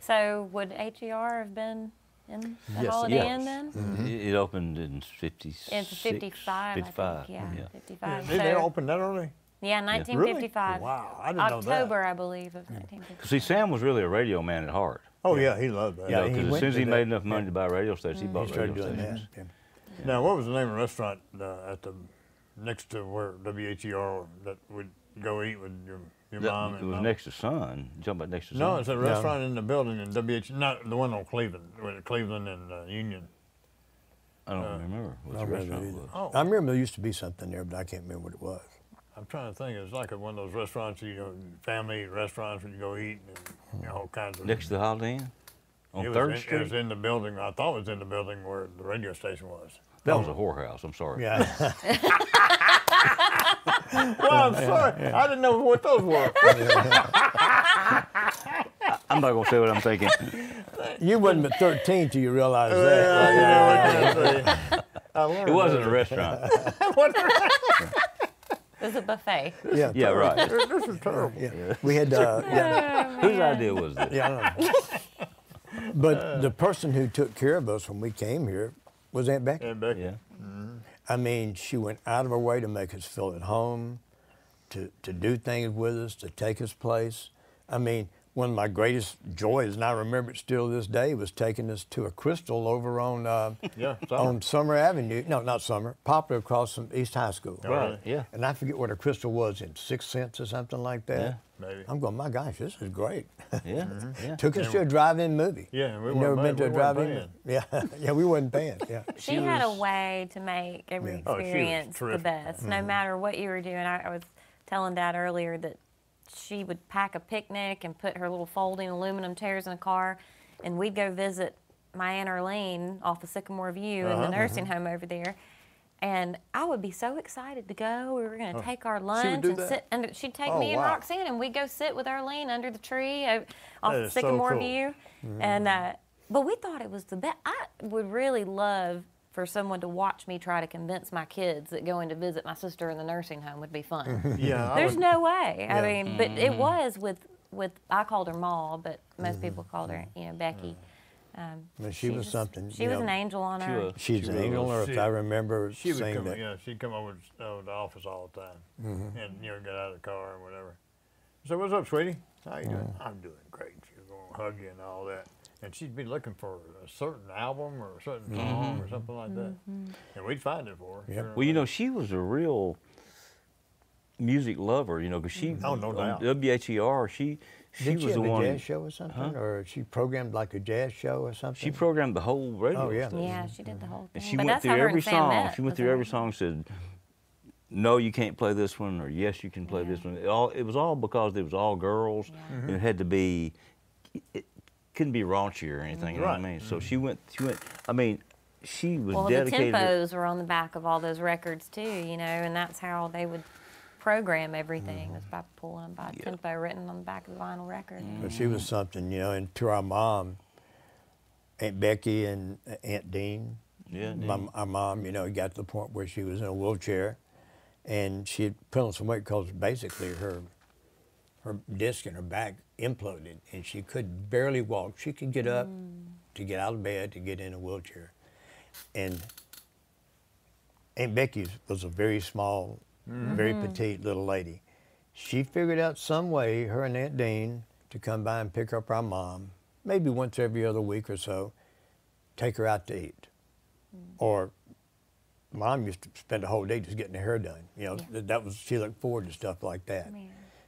Speaker 2: So would HER have been in the
Speaker 3: Yes,
Speaker 2: Holiday
Speaker 3: yes.
Speaker 2: Inn then?
Speaker 1: It opened in 56.
Speaker 2: In 55,
Speaker 1: 55.
Speaker 2: I think. Yeah, 55.
Speaker 3: Did they
Speaker 2: So-
Speaker 3: open that early?
Speaker 2: Yeah, 1955.
Speaker 3: Wow, I didn't know that.
Speaker 2: October, I believe, of 1955.
Speaker 1: See, Sam was really a radio man at heart.
Speaker 3: Oh, yeah, he loved that.
Speaker 1: You know,
Speaker 4: he
Speaker 1: 'cause as
Speaker 4: went
Speaker 1: soon as
Speaker 4: to
Speaker 1: he
Speaker 4: that-
Speaker 1: made enough money to buy a radio station, he bought
Speaker 4: He started
Speaker 1: radio
Speaker 4: doing that.
Speaker 1: stations.
Speaker 4: Yeah.
Speaker 3: Now, what was the name of the restaurant at the next to where WHER that would go eat with your mom?
Speaker 1: It
Speaker 3: and
Speaker 1: was
Speaker 3: Mom?
Speaker 1: next to Sun. You talking about next to Sun?
Speaker 3: No, it's a restaurant in the building in WH, not the one on Cleveland, with Cleveland and Union.
Speaker 1: I don't remember what the
Speaker 4: I don't remember
Speaker 1: restaurant
Speaker 4: either.
Speaker 1: was.
Speaker 3: Oh,
Speaker 4: I remember there used to be something there, but I can't remember what it was.
Speaker 3: I'm trying to think. It was like one of those restaurants, you know, family restaurants where you go eat and you know, all kinds of.
Speaker 1: Next to the Holiday Inn? On
Speaker 3: it was
Speaker 1: 3rd
Speaker 3: in,
Speaker 1: Street?
Speaker 3: It was in the building. I thought it was in the building where the radio station was.
Speaker 1: That was a whorehouse. I'm sorry.
Speaker 4: Yeah.
Speaker 3: Well, I'm sorry. I didn't know what those were.
Speaker 1: I'm not going to say what I'm thinking.
Speaker 4: You wasn't but 13 till you realized
Speaker 3: Yeah,
Speaker 4: that.
Speaker 3: you know, what can I say? I learned
Speaker 1: It wasn't a
Speaker 3: that.
Speaker 1: restaurant.
Speaker 2: It was a buffet.
Speaker 4: Yeah.
Speaker 1: Yeah, right.
Speaker 3: This is terrible.
Speaker 4: Yeah. We had, yeah.
Speaker 1: Whose idea was this?
Speaker 4: Yeah, I don't know. But the person who took care of us when we came here was Aunt Becky.
Speaker 3: And Becky.
Speaker 1: Yeah.
Speaker 4: I mean, she went out of her way to make us feel at home, to do things with us, to take us place. I mean, one of my greatest joys, and I remember it still this day, was taking us to a Crystal over on on Summer Avenue. No, not Summer. Poplar across from East High School.
Speaker 1: Right. Yeah.
Speaker 4: And I forget what a Crystal was in 6 cents or something like that.
Speaker 1: Yeah.
Speaker 3: Maybe.
Speaker 4: I'm going, my gosh, this is great.
Speaker 1: Yeah. Yeah.
Speaker 4: Took us to a drive-in movie.
Speaker 3: Yeah, and we
Speaker 4: You never
Speaker 3: weren't
Speaker 4: been to a
Speaker 3: paying.
Speaker 4: drive-in? Yeah, yeah, we wasn't paying. Yeah.
Speaker 2: She had a way to make every
Speaker 4: Yeah.
Speaker 3: Oh, she was
Speaker 2: experience the
Speaker 3: terrific.
Speaker 2: best, no matter what you were doing. I was telling Dad earlier that she would pack a picnic and put her little folding aluminum chairs in a car, and we'd go visit my Aunt Arlene off of Sycamore View in the nursing home over there. And I would be so excited to go. We were going to take our lunch
Speaker 3: do
Speaker 2: and
Speaker 3: that?
Speaker 2: sit, and she'd take
Speaker 3: Oh,
Speaker 2: me and
Speaker 3: wow.
Speaker 2: Roxanne, and we'd go sit with Arlene under the tree off
Speaker 3: That
Speaker 2: of
Speaker 3: is so
Speaker 2: Sycamore
Speaker 3: cool.
Speaker 2: View. And but we thought it was the best. I would really love for someone to watch me try to convince my kids that going to visit my sister in the nursing home would be fun.
Speaker 3: Yeah,
Speaker 2: There's no way. I
Speaker 4: Yeah.
Speaker 2: mean, but it was with I called her Ma, but most people called her, Becky.
Speaker 4: But she was something.
Speaker 2: She
Speaker 4: you
Speaker 2: was
Speaker 4: know.
Speaker 2: an angel on
Speaker 1: She
Speaker 2: earth.
Speaker 1: was.
Speaker 4: She's an
Speaker 1: really
Speaker 4: angel on
Speaker 1: was.
Speaker 4: earth.
Speaker 3: She-
Speaker 4: I remember
Speaker 3: She would
Speaker 4: saying
Speaker 3: come,
Speaker 4: that.
Speaker 3: she'd come over to the office all the time, and get out of the car or whatever. So what's up, sweetie? How you doing? I'm doing great. She was going to hug you and all that, and she'd be looking for a certain album or a certain song or something like that, and we'd find it for her.
Speaker 4: Yep.
Speaker 3: sure
Speaker 1: Well,
Speaker 3: enough.
Speaker 1: she was a real music lover, because she
Speaker 3: Oh, no
Speaker 1: on
Speaker 3: doubt.
Speaker 1: WHER, she
Speaker 4: Did she
Speaker 1: was
Speaker 4: have
Speaker 1: the
Speaker 4: a
Speaker 1: one.
Speaker 4: jazz show or something? Or she programmed like a jazz show or something?
Speaker 1: She programmed the whole radio
Speaker 4: Oh, yeah.
Speaker 1: station.
Speaker 2: Yeah, she did the whole thing.
Speaker 1: And she
Speaker 2: but
Speaker 1: went
Speaker 2: that's
Speaker 1: through
Speaker 2: how her
Speaker 1: every
Speaker 2: and Sam
Speaker 1: song.
Speaker 2: met,
Speaker 1: She went
Speaker 2: was
Speaker 1: through
Speaker 2: over
Speaker 1: every song. Said, "No, you can't play this one," or "Yes, you can play this one." It was all because it was all girls, and it had to be. It couldn't be raunchy or anything. You know what I
Speaker 3: Right.
Speaker 1: mean? So she went. I mean, she was
Speaker 2: Well, the
Speaker 1: dedicated.
Speaker 2: tempos were on the back of all those records too, and that's how they would program everything, was by pulling by tempo written on the back of the vinyl record.
Speaker 4: But she was something, and to our mom, Aunt Becky and Aunt Dean,
Speaker 1: Yeah,
Speaker 4: our mom, it got to the point where she was in a wheelchair, and she had put on some weight because basically her disc in her back imploded, and she could barely walk. She could get up to get out of bed to get in a wheelchair, and Aunt Becky was a very small, very petite little lady. She figured out some way, her and Aunt Dean, to come by and pick up our mom, maybe once every other week or so, take her out to eat. Or Mom used to spend a whole day just getting her hair done. That was, she looked forward to stuff like that.
Speaker 2: Yeah.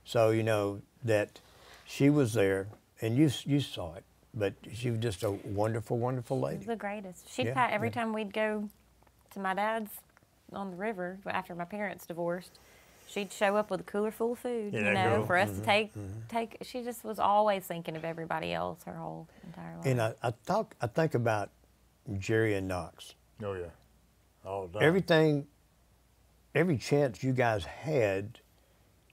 Speaker 4: So, that she was there, and you saw it, but she was just a wonderful, wonderful
Speaker 2: It
Speaker 4: lady.
Speaker 2: was the greatest. She'd
Speaker 4: Yeah,
Speaker 2: pack every
Speaker 4: yeah.
Speaker 2: time we'd go to my dad's on the river after my parents divorced. She'd show up with a cooler full of food,
Speaker 3: Yeah, that girl.
Speaker 2: for us to take. She just was always thinking of everybody else her whole entire life.
Speaker 4: And I think about Jerry and Knox.
Speaker 3: Oh yeah, all the time.
Speaker 4: Every chance you guys had,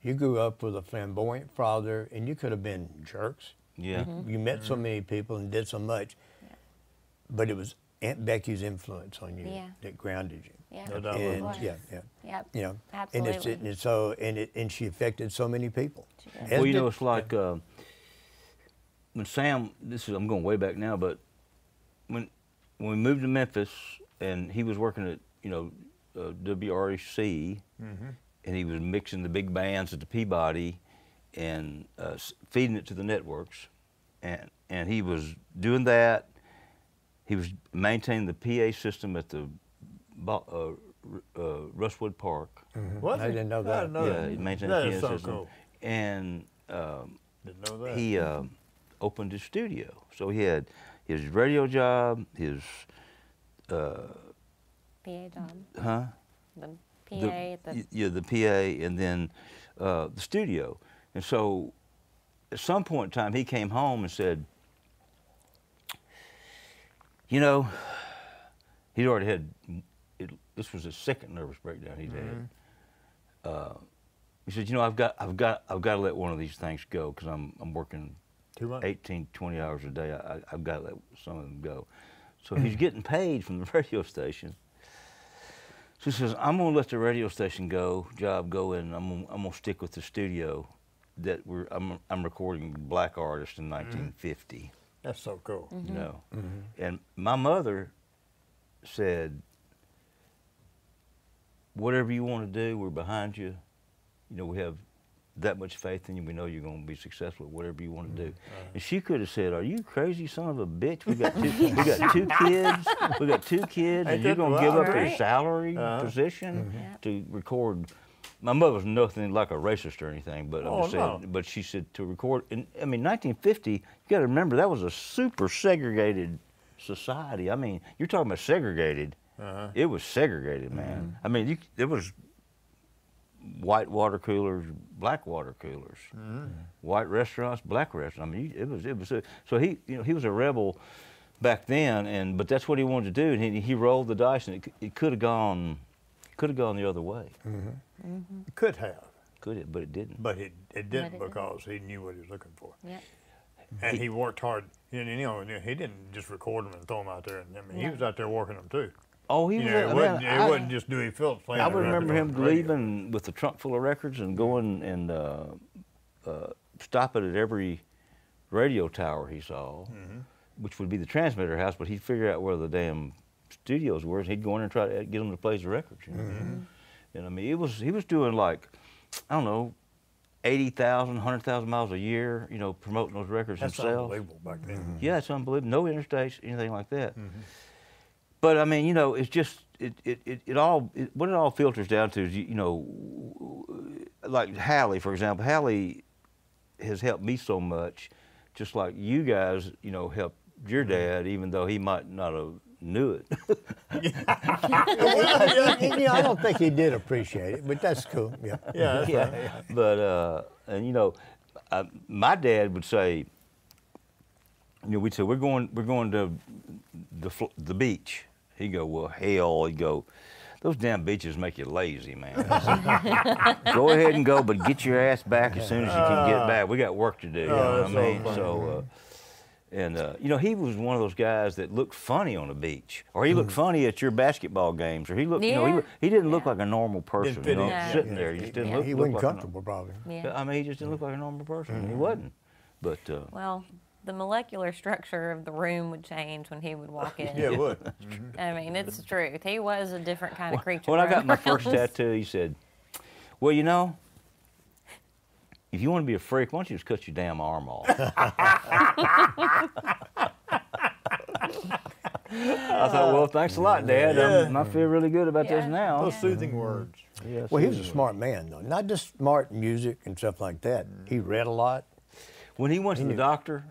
Speaker 4: you grew up with a flamboyant father, and you could have been jerks.
Speaker 1: Yeah.
Speaker 4: You met so many people and did so much, but it was Aunt Becky's influence on you
Speaker 2: Yeah.
Speaker 4: that grounded you.
Speaker 2: Yeah,
Speaker 3: No doubt.
Speaker 2: it
Speaker 4: And
Speaker 2: was.
Speaker 4: yeah.
Speaker 2: Yep.
Speaker 4: And
Speaker 2: Absolutely.
Speaker 4: and she affected so many people.
Speaker 2: She did.
Speaker 4: As
Speaker 1: Well,
Speaker 4: did-
Speaker 1: it's like when Sam. I'm going way back now, but when we moved to Memphis, and he was working at WREC, and he was mixing the big bands at the Peabody, and feeding it to the networks, and he was doing that. He was maintaining the PA system at the Rustwood Park.
Speaker 3: Was
Speaker 4: I
Speaker 3: he?
Speaker 4: didn't know
Speaker 3: I
Speaker 4: that.
Speaker 3: didn't know
Speaker 1: Yeah,
Speaker 3: that.
Speaker 1: he maintained
Speaker 3: That
Speaker 1: the
Speaker 3: is
Speaker 1: PA
Speaker 3: so
Speaker 1: system.
Speaker 3: cool.
Speaker 1: And
Speaker 3: Didn't know that.
Speaker 1: he opened his studio. So he had his radio job, his
Speaker 2: PA job.
Speaker 1: huh?
Speaker 2: The PA at the
Speaker 1: The PA, and then the studio. And so at some point in time, he came home and said, he'd already had, this was his second nervous breakdown he'd had. He said, I've got to let one of these things go, because I'm working
Speaker 3: Too much.
Speaker 1: 18, 20 hours a day. I've got to let some of them go. So he's getting paid from the radio station. So he says, I'm going to let the radio station job go, and I'm going to stick with the studio that I'm recording Black Artists in 1950.
Speaker 3: That's so cool.
Speaker 1: And my mother said, whatever you want to do, we're behind you. We have that much faith in you. We know you're going to be successful at whatever you want to do. And she could have said, "Are you crazy, son of a bitch? We got two kids. We got 2 kids, and you're going to give up your
Speaker 2: Right.
Speaker 1: salary position to record." My mother was nothing like a racist or anything, but I'm just saying.
Speaker 3: no.
Speaker 1: But she said to record. And I mean, 1950. You got to remember that was a super segregated society. I mean, you're talking about segregated. It was segregated, man. I mean, it was white water coolers, black water coolers, white restaurants, black restaurants. I mean, it was. So he, he was a rebel back then, but that's what he wanted to do, and he rolled the dice, and it could have gone the other way.
Speaker 3: Could have,
Speaker 1: Could it? But it didn't.
Speaker 3: but it didn't
Speaker 2: didn't.
Speaker 3: because he knew what he was looking for.
Speaker 2: Yep.
Speaker 3: And he worked hard. And, he didn't just record them and throw them out there. And, I mean, he was out there working them too.
Speaker 1: Oh, he
Speaker 3: You
Speaker 1: was.
Speaker 3: know,
Speaker 1: I mean,
Speaker 3: it wasn't just Dewey Phillips playing.
Speaker 1: I
Speaker 3: the
Speaker 1: would
Speaker 3: record
Speaker 1: remember
Speaker 3: on
Speaker 1: him
Speaker 3: the radio.
Speaker 1: leaving with a trunk full of records and going and stopping at every radio tower he saw, which would be the transmitter house, but he'd figure out where the damn studios were, and he'd go in and try to get them to play his records. And I mean, he was doing like, I don't know, 80,000, 100,000 miles a year, promoting those records
Speaker 3: That's
Speaker 1: himself.
Speaker 3: unbelievable back then.
Speaker 1: Yeah, it's unbelievable. No interstates, anything like that. But I mean, it's just what it all filters down to is like Hallie, for example. Hallie has helped me so much, just like you guys, helped your dad, even though he might not have knew it.
Speaker 4: I don't think he did appreciate it, but that's cool. Yeah.
Speaker 3: Yeah, that's
Speaker 1: Yeah.
Speaker 3: right.
Speaker 1: But my dad would say, we'd say we're going to the beach. He'd go, well, hell. He'd go, those damn beaches make you lazy, man. I said, go ahead and go, but get your ass back as soon as you can get back. We got work to do. You know what I mean? He was one of those guys that looked funny on the beach, or he looked funny at your basketball games, or he looked, he didn't look like a normal person,
Speaker 3: fit in.
Speaker 1: sitting there. He just didn't look.
Speaker 4: He
Speaker 1: look
Speaker 4: wasn't
Speaker 1: like
Speaker 4: comfortable, probably.
Speaker 2: Yeah.
Speaker 1: I mean, he just didn't look like a normal person. He wasn't. But
Speaker 2: Well, the molecular structure of the room would change when he would walk in.
Speaker 3: Yeah, it would.
Speaker 2: I mean, it's the truth. He was a different kind of creature.
Speaker 1: when I got my
Speaker 2: around
Speaker 1: first
Speaker 2: us.
Speaker 1: tattoo, he said, "Well, if you want to be a freak, why don't you just cut your damn arm off?" I thought, well, thanks a lot, Dad. I feel really good about this
Speaker 2: Yeah.
Speaker 1: now.
Speaker 3: Those soothing words.
Speaker 1: Yeah,
Speaker 4: Well, he was a
Speaker 1: soothing.
Speaker 4: smart man, though. Not just smart in music and stuff like that. He read a lot.
Speaker 1: When he went to the
Speaker 4: knew.
Speaker 1: doctor,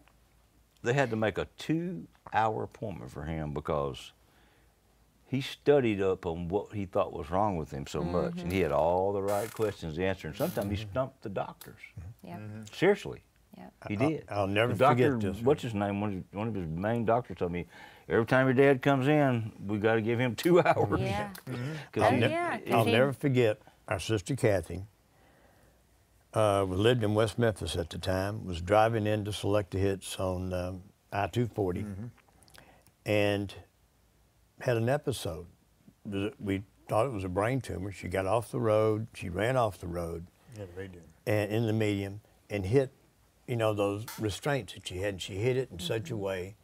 Speaker 1: they had to make a 2-hour appointment for him because he studied up on what he thought was wrong with him so much, and he had all the right questions to answer. And sometimes he stumped the doctors.
Speaker 2: Yep.
Speaker 1: Seriously,
Speaker 2: Yep.
Speaker 1: he did.
Speaker 4: I'll never
Speaker 1: the doctor,
Speaker 4: forget this.
Speaker 1: What's his name? One of his main doctors told me, every time your dad comes in, we got to give him 2 hours.
Speaker 2: Yeah.
Speaker 1: 'Cause
Speaker 2: Oh,
Speaker 1: he-
Speaker 2: yeah. 'cause
Speaker 4: I'll
Speaker 2: he-
Speaker 4: never forget our sister Kathy. We lived in West Memphis at the time. Was driving into Select the Hits on I-240, and had an episode. We thought it was a brain tumor. She got off the road. She ran off the road,
Speaker 3: Yeah, they did.
Speaker 4: and in the medium, and hit, those restraints that she had. And she hit it in such a way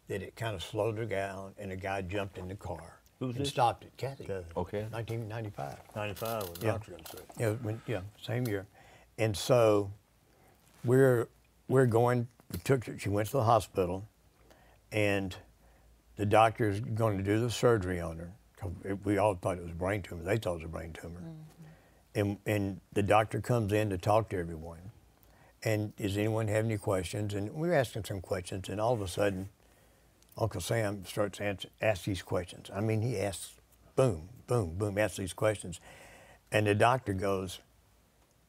Speaker 4: that it kind of slowed her down, and a guy jumped in the car
Speaker 1: Who's
Speaker 4: and
Speaker 1: this?
Speaker 4: stopped it. Kathy.
Speaker 3: Kathy.
Speaker 1: Okay.
Speaker 4: 1995.
Speaker 3: 95 when
Speaker 4: Yeah.
Speaker 3: Doctor got sick.
Speaker 4: Yeah, same year. And so we're going, she went to the hospital, and the doctor's going to do the surgery on her. 'Cause we all thought it was a brain tumor. They thought it was a brain tumor. And the doctor comes in to talk to everyone. And does anyone have any questions? And we were asking some questions, and all of a sudden, Uncle Sam starts ask these questions. I mean, he asks, boom, boom, boom, asks these questions. And the doctor goes,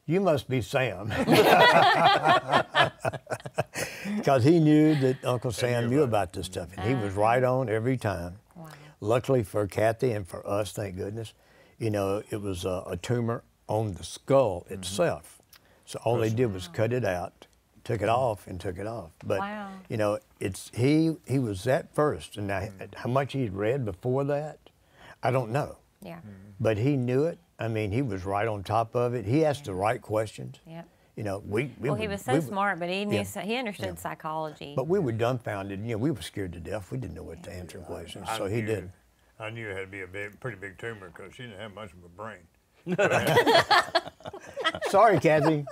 Speaker 4: "You must be Sam." Because he knew that Uncle Sam knew about this stuff, and he was right on every time.
Speaker 2: Wow.
Speaker 4: Luckily for Kathy and for us, thank goodness, it was a tumor on the skull itself. So all they did was cut it out, took it off, and took it off. But
Speaker 2: Wow.
Speaker 4: he was that first, and now, how much he'd read before that, I don't know.
Speaker 2: Yeah.
Speaker 4: But he knew it. I mean, he was right on top of it. He asked the right questions.
Speaker 2: Yep.
Speaker 4: We
Speaker 2: Well, he
Speaker 4: were-
Speaker 2: was so
Speaker 4: we were-
Speaker 2: smart, but he knew
Speaker 4: yeah.
Speaker 2: he understood psychology.
Speaker 4: But we were dumbfounded. We were scared to death. We didn't know what to answer questions. So he did.
Speaker 3: I knew it had to be a pretty big tumor because she didn't have much of a brain.
Speaker 4: Sorry, Kathy.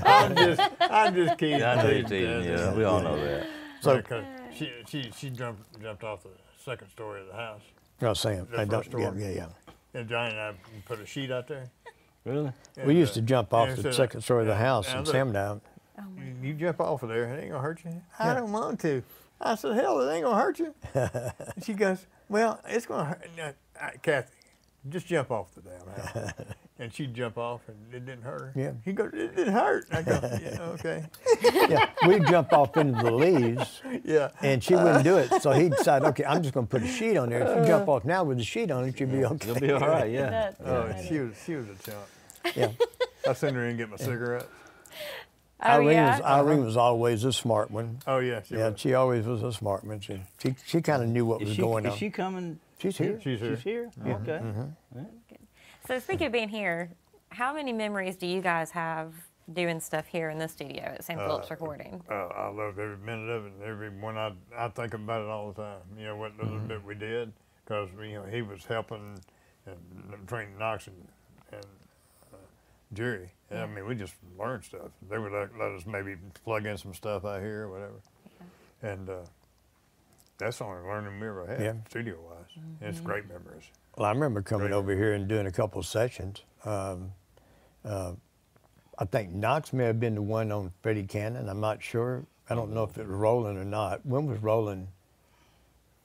Speaker 3: I'm just kidding.
Speaker 1: I know you're
Speaker 3: teasing,
Speaker 1: teasing.
Speaker 3: Kathy.
Speaker 1: Yeah, we all know that.
Speaker 3: So, she jumped off the second story of the house.
Speaker 4: No, Sam.
Speaker 3: The
Speaker 4: I don't.
Speaker 3: first story.
Speaker 4: Yeah.
Speaker 3: And Johnny and I put a sheet out there.
Speaker 1: Really?
Speaker 4: We used to jump off
Speaker 3: and
Speaker 4: the
Speaker 3: said,
Speaker 4: second story of the house,
Speaker 3: and
Speaker 4: and
Speaker 3: look,
Speaker 4: Sam and I.
Speaker 3: You jump off of there, it ain't gonna hurt you. I don't want to. I said, hell, it ain't gonna hurt you. And she goes, well, it's gonna hurt. No, Kathy, just jump off the damn house. And she'd jump off, and it didn't hurt her.
Speaker 4: Yeah.
Speaker 3: He goes, it didn't hurt. I go, yeah, okay.
Speaker 4: Yeah, we'd jump off into the leaves,
Speaker 3: Yeah.
Speaker 4: and she wouldn't do it. So he'd decide, okay, I'm just going to put a sheet on there. If you jump off now with the sheet on it, you'll be okay.
Speaker 1: You'll be all right. Yeah.
Speaker 2: That's
Speaker 3: Oh,
Speaker 2: funny.
Speaker 3: she was a chump.
Speaker 4: Yeah.
Speaker 3: I sent her in and get my cigarettes.
Speaker 2: Oh, yeah?
Speaker 4: Irene was always a smart one.
Speaker 3: Oh, yeah, she
Speaker 4: Yeah,
Speaker 3: was.
Speaker 4: she always was a smart one. She kind of knew what was going on.
Speaker 1: Is she coming?
Speaker 4: She's here.
Speaker 3: She's here.
Speaker 1: She's here? Okay.
Speaker 2: So speaking of being here, how many memories do you guys have doing stuff here in the studio at St. Phillips Recording?
Speaker 3: I loved every minute of it. Every one I think about it all the time. You know, what little bit we did, because he was helping and training Knox and Jerry. I mean, we just learned stuff. They would let us maybe plug in some stuff out here or whatever. And that's the only learning we ever had,
Speaker 4: Yeah.
Speaker 3: studio-wise. It's great memories.
Speaker 4: Well, I remember coming
Speaker 3: Great.
Speaker 4: over here and doing a couple of sessions. I think Knox may have been the one on Freddie Cannon. I'm not sure. I don't know if it was Roland or not. When was Roland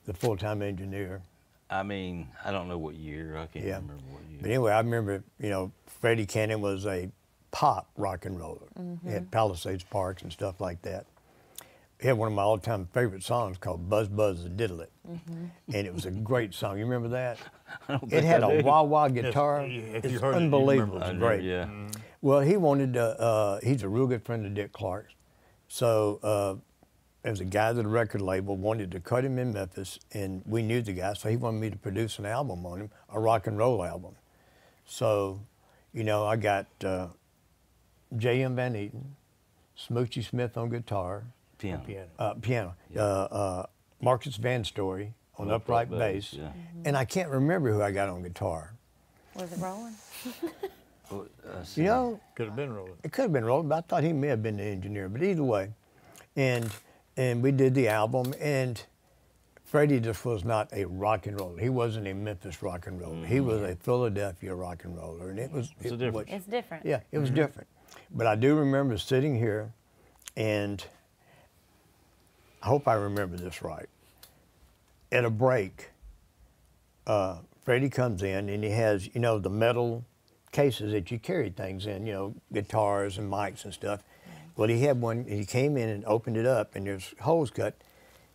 Speaker 4: the full-time engineer?
Speaker 1: I mean, I don't know what year. I can't
Speaker 4: Yeah.
Speaker 1: remember what year.
Speaker 4: But anyway, I remember, Freddie Cannon was a pop rock and roller. He had Palisades Parks and stuff like that. He had one of my all-time favorite songs called Buzz Buzz the Diddle-It. And it was a great song. You remember that?
Speaker 1: I don't
Speaker 4: It
Speaker 1: think
Speaker 4: had
Speaker 1: I
Speaker 4: a
Speaker 1: do.
Speaker 4: wah-wah guitar.
Speaker 3: if you
Speaker 4: It's
Speaker 3: heard it, you
Speaker 4: unbelievable.
Speaker 3: remember
Speaker 4: It's
Speaker 1: I
Speaker 4: great.
Speaker 1: do, yeah.
Speaker 4: Well, he wanted to, he's a real good friend of Dick Clark's. So there was a guy at the record label wanted to cut him in Memphis, and we knew the guy, so he wanted me to produce an album on him, a rock and roll album. So, I got J.M. Van Eaton, Smoochie Smith on guitar,
Speaker 1: Piano.
Speaker 4: Marcus Van Story on upright bass,
Speaker 1: Yeah.
Speaker 4: and I can't remember who I got on guitar.
Speaker 2: Was it rolling?
Speaker 1: Well,
Speaker 3: Could have been Roland.
Speaker 4: It could have been Roland, but I thought he may have been the engineer. But either way, and we did the album, and Freddie just was not a rock and roller. He wasn't a Memphis rock and roller. He was a Philadelphia rock and roller, and it was
Speaker 1: It's a difference.
Speaker 2: It's different.
Speaker 4: yeah, it was different. But I do remember sitting here, and I hope I remember this right. At a break, Freddie comes in, and he has, the metal cases that you carry things in, guitars and mics and stuff. Well, he had one, and he came in and opened it up, and there's holes cut.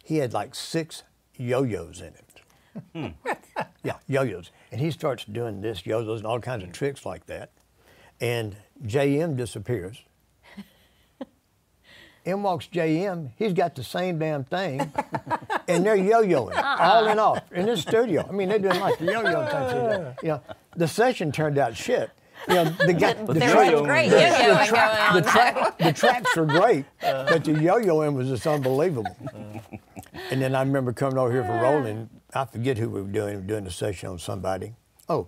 Speaker 4: He had like 6 yo-yos in it. Yeah, yo-yos. And he starts doing this, yo-yos, and all kinds of tricks like that. And JM disappears. In walks JM. He's got the same damn thing, and they're yo-yoing all in off in this studio. I mean, they're doing like the yo-yo thing. The session turned out shit. The guy,
Speaker 2: There was some great yo-yoing going on.
Speaker 4: the tracks were great, but the yo-yoing was just unbelievable. And then I remember coming over here for Rolling. I forget who we were doing. We were doing a session on somebody. Oh,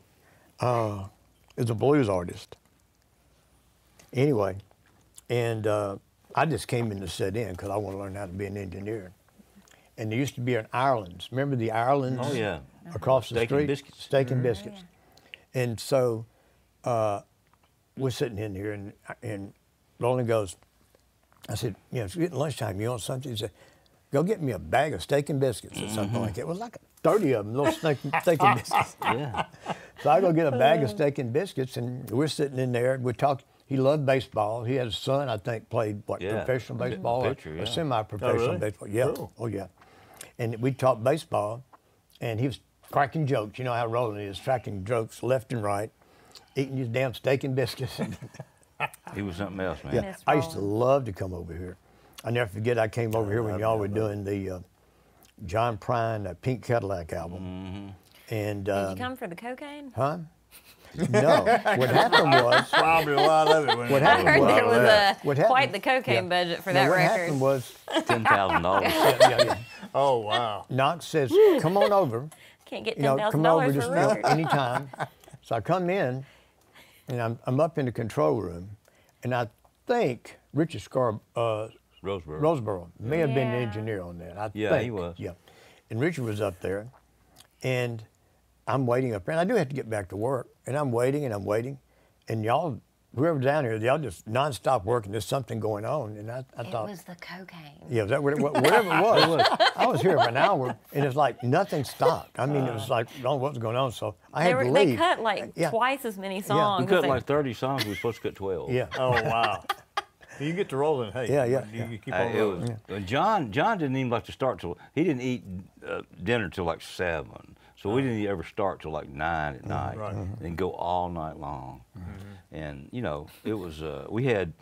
Speaker 4: it's a blues artist. Anyway, and I just came in to sit in because I want to learn how to be an engineer. And there used to be an Ireland's. Remember the Ireland's?
Speaker 1: Oh, yeah.
Speaker 4: Across the
Speaker 1: Steak and
Speaker 4: street?
Speaker 1: biscuits.
Speaker 4: Steak and biscuits. And so we're sitting in here, and Roland goes, I said, it's getting lunchtime. You want something? He said, go get me a bag of steak and biscuits or something like that. It was like 30 of them, little steak and biscuits.
Speaker 1: Yeah.
Speaker 4: So I go get a bag of steak and biscuits, and we're sitting in there. We talked. He loved baseball. He had a son, I think, played professional baseball
Speaker 1: Pitcher,
Speaker 4: or
Speaker 1: yeah.
Speaker 4: semi-professional
Speaker 3: Oh, really?
Speaker 4: baseball. Yeah.
Speaker 3: Cool.
Speaker 4: Oh, yeah. And we talked baseball, and he was cracking jokes. You know how Roland is, cracking jokes left and right, eating his damn steak and biscuits.
Speaker 1: He was something else, man.
Speaker 4: Yeah,
Speaker 2: Miss
Speaker 4: I used to
Speaker 2: Roland.
Speaker 4: love to come over here. I never forget I came over here when y'all were doing the John Prine Pink Cadillac album. And
Speaker 2: Did you come for the cocaine?
Speaker 4: huh? No. What happened was
Speaker 3: Probably a lot of it.
Speaker 4: What
Speaker 2: I
Speaker 4: happened
Speaker 2: heard there
Speaker 4: was-
Speaker 2: was
Speaker 4: What
Speaker 2: quite
Speaker 4: happened-
Speaker 2: the cocaine
Speaker 4: yeah.
Speaker 2: budget for
Speaker 4: now,
Speaker 2: that
Speaker 4: what
Speaker 2: record.
Speaker 4: happened was
Speaker 1: $10,000.
Speaker 4: yeah.
Speaker 3: Oh, wow.
Speaker 4: Knox says, "Come on over."
Speaker 2: Can't get
Speaker 4: Come over
Speaker 2: $10,000
Speaker 4: just
Speaker 2: for a record.
Speaker 4: anytime. So I come in, and I'm up in the control room, and I think Richard Roseboro may have been the
Speaker 2: Yeah.
Speaker 4: engineer on that. I
Speaker 1: Yeah,
Speaker 4: think.
Speaker 1: he was.
Speaker 4: Yeah, and Richard was up there, and I'm waiting up there, and I do have to get back to work, and I'm waiting, and y'all, whoever's down here, y'all just nonstop working. There's something going on, and I
Speaker 2: It
Speaker 4: thought,
Speaker 2: was the cocaine.
Speaker 4: yeah, whatever it was. I was here for an hour, and it's like nothing stopped. I mean, it was like, I don't know what was going on, so I had to leave.
Speaker 2: They cut like
Speaker 4: Yeah.
Speaker 2: twice as many
Speaker 1: We
Speaker 2: songs.
Speaker 1: cut
Speaker 2: They-
Speaker 1: like 30 songs. We were supposed to cut 12.
Speaker 4: Yeah.
Speaker 3: Oh wow. You get to rolling. Hey.
Speaker 4: Yeah, yeah,
Speaker 3: You keep
Speaker 1: Uh,
Speaker 3: on
Speaker 1: it
Speaker 3: rolling.
Speaker 1: was, John didn't even like to start till, he didn't eat dinner till like 7. So we didn't ever start till like 9 at night
Speaker 3: Right.
Speaker 1: and go all night long. And, you know, it was, we had,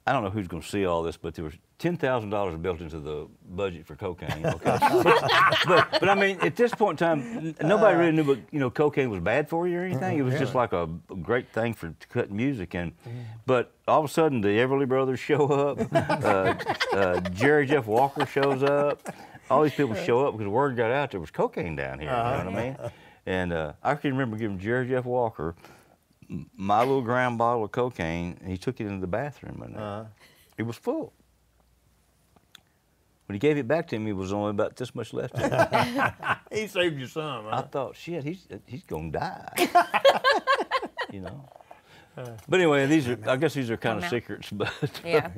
Speaker 1: I don't know who's going to see all this, but there was $10,000 built into the budget for cocaine. Okay? but I mean, at this point in time, nobody really knew, but you know, cocaine was bad for you or anything. It was just like a great thing for cutting music. And but all of a sudden, the Everly Brothers show up. Jerry Jeff Walker shows up. All these people show up because the word got out there was cocaine down here. You know what I mean? And I can remember giving Jerry Jeff Walker my little gram bottle of cocaine, and he took it into the bathroom, and it was full. When he gave it back to me, it was only about this much left in it.
Speaker 3: He saved you some.
Speaker 1: I
Speaker 3: Huh?
Speaker 1: thought, shit, he's gonna die. You know. But anyway, I guess these are kind of
Speaker 2: Come out.
Speaker 1: secrets, but
Speaker 2: Yeah.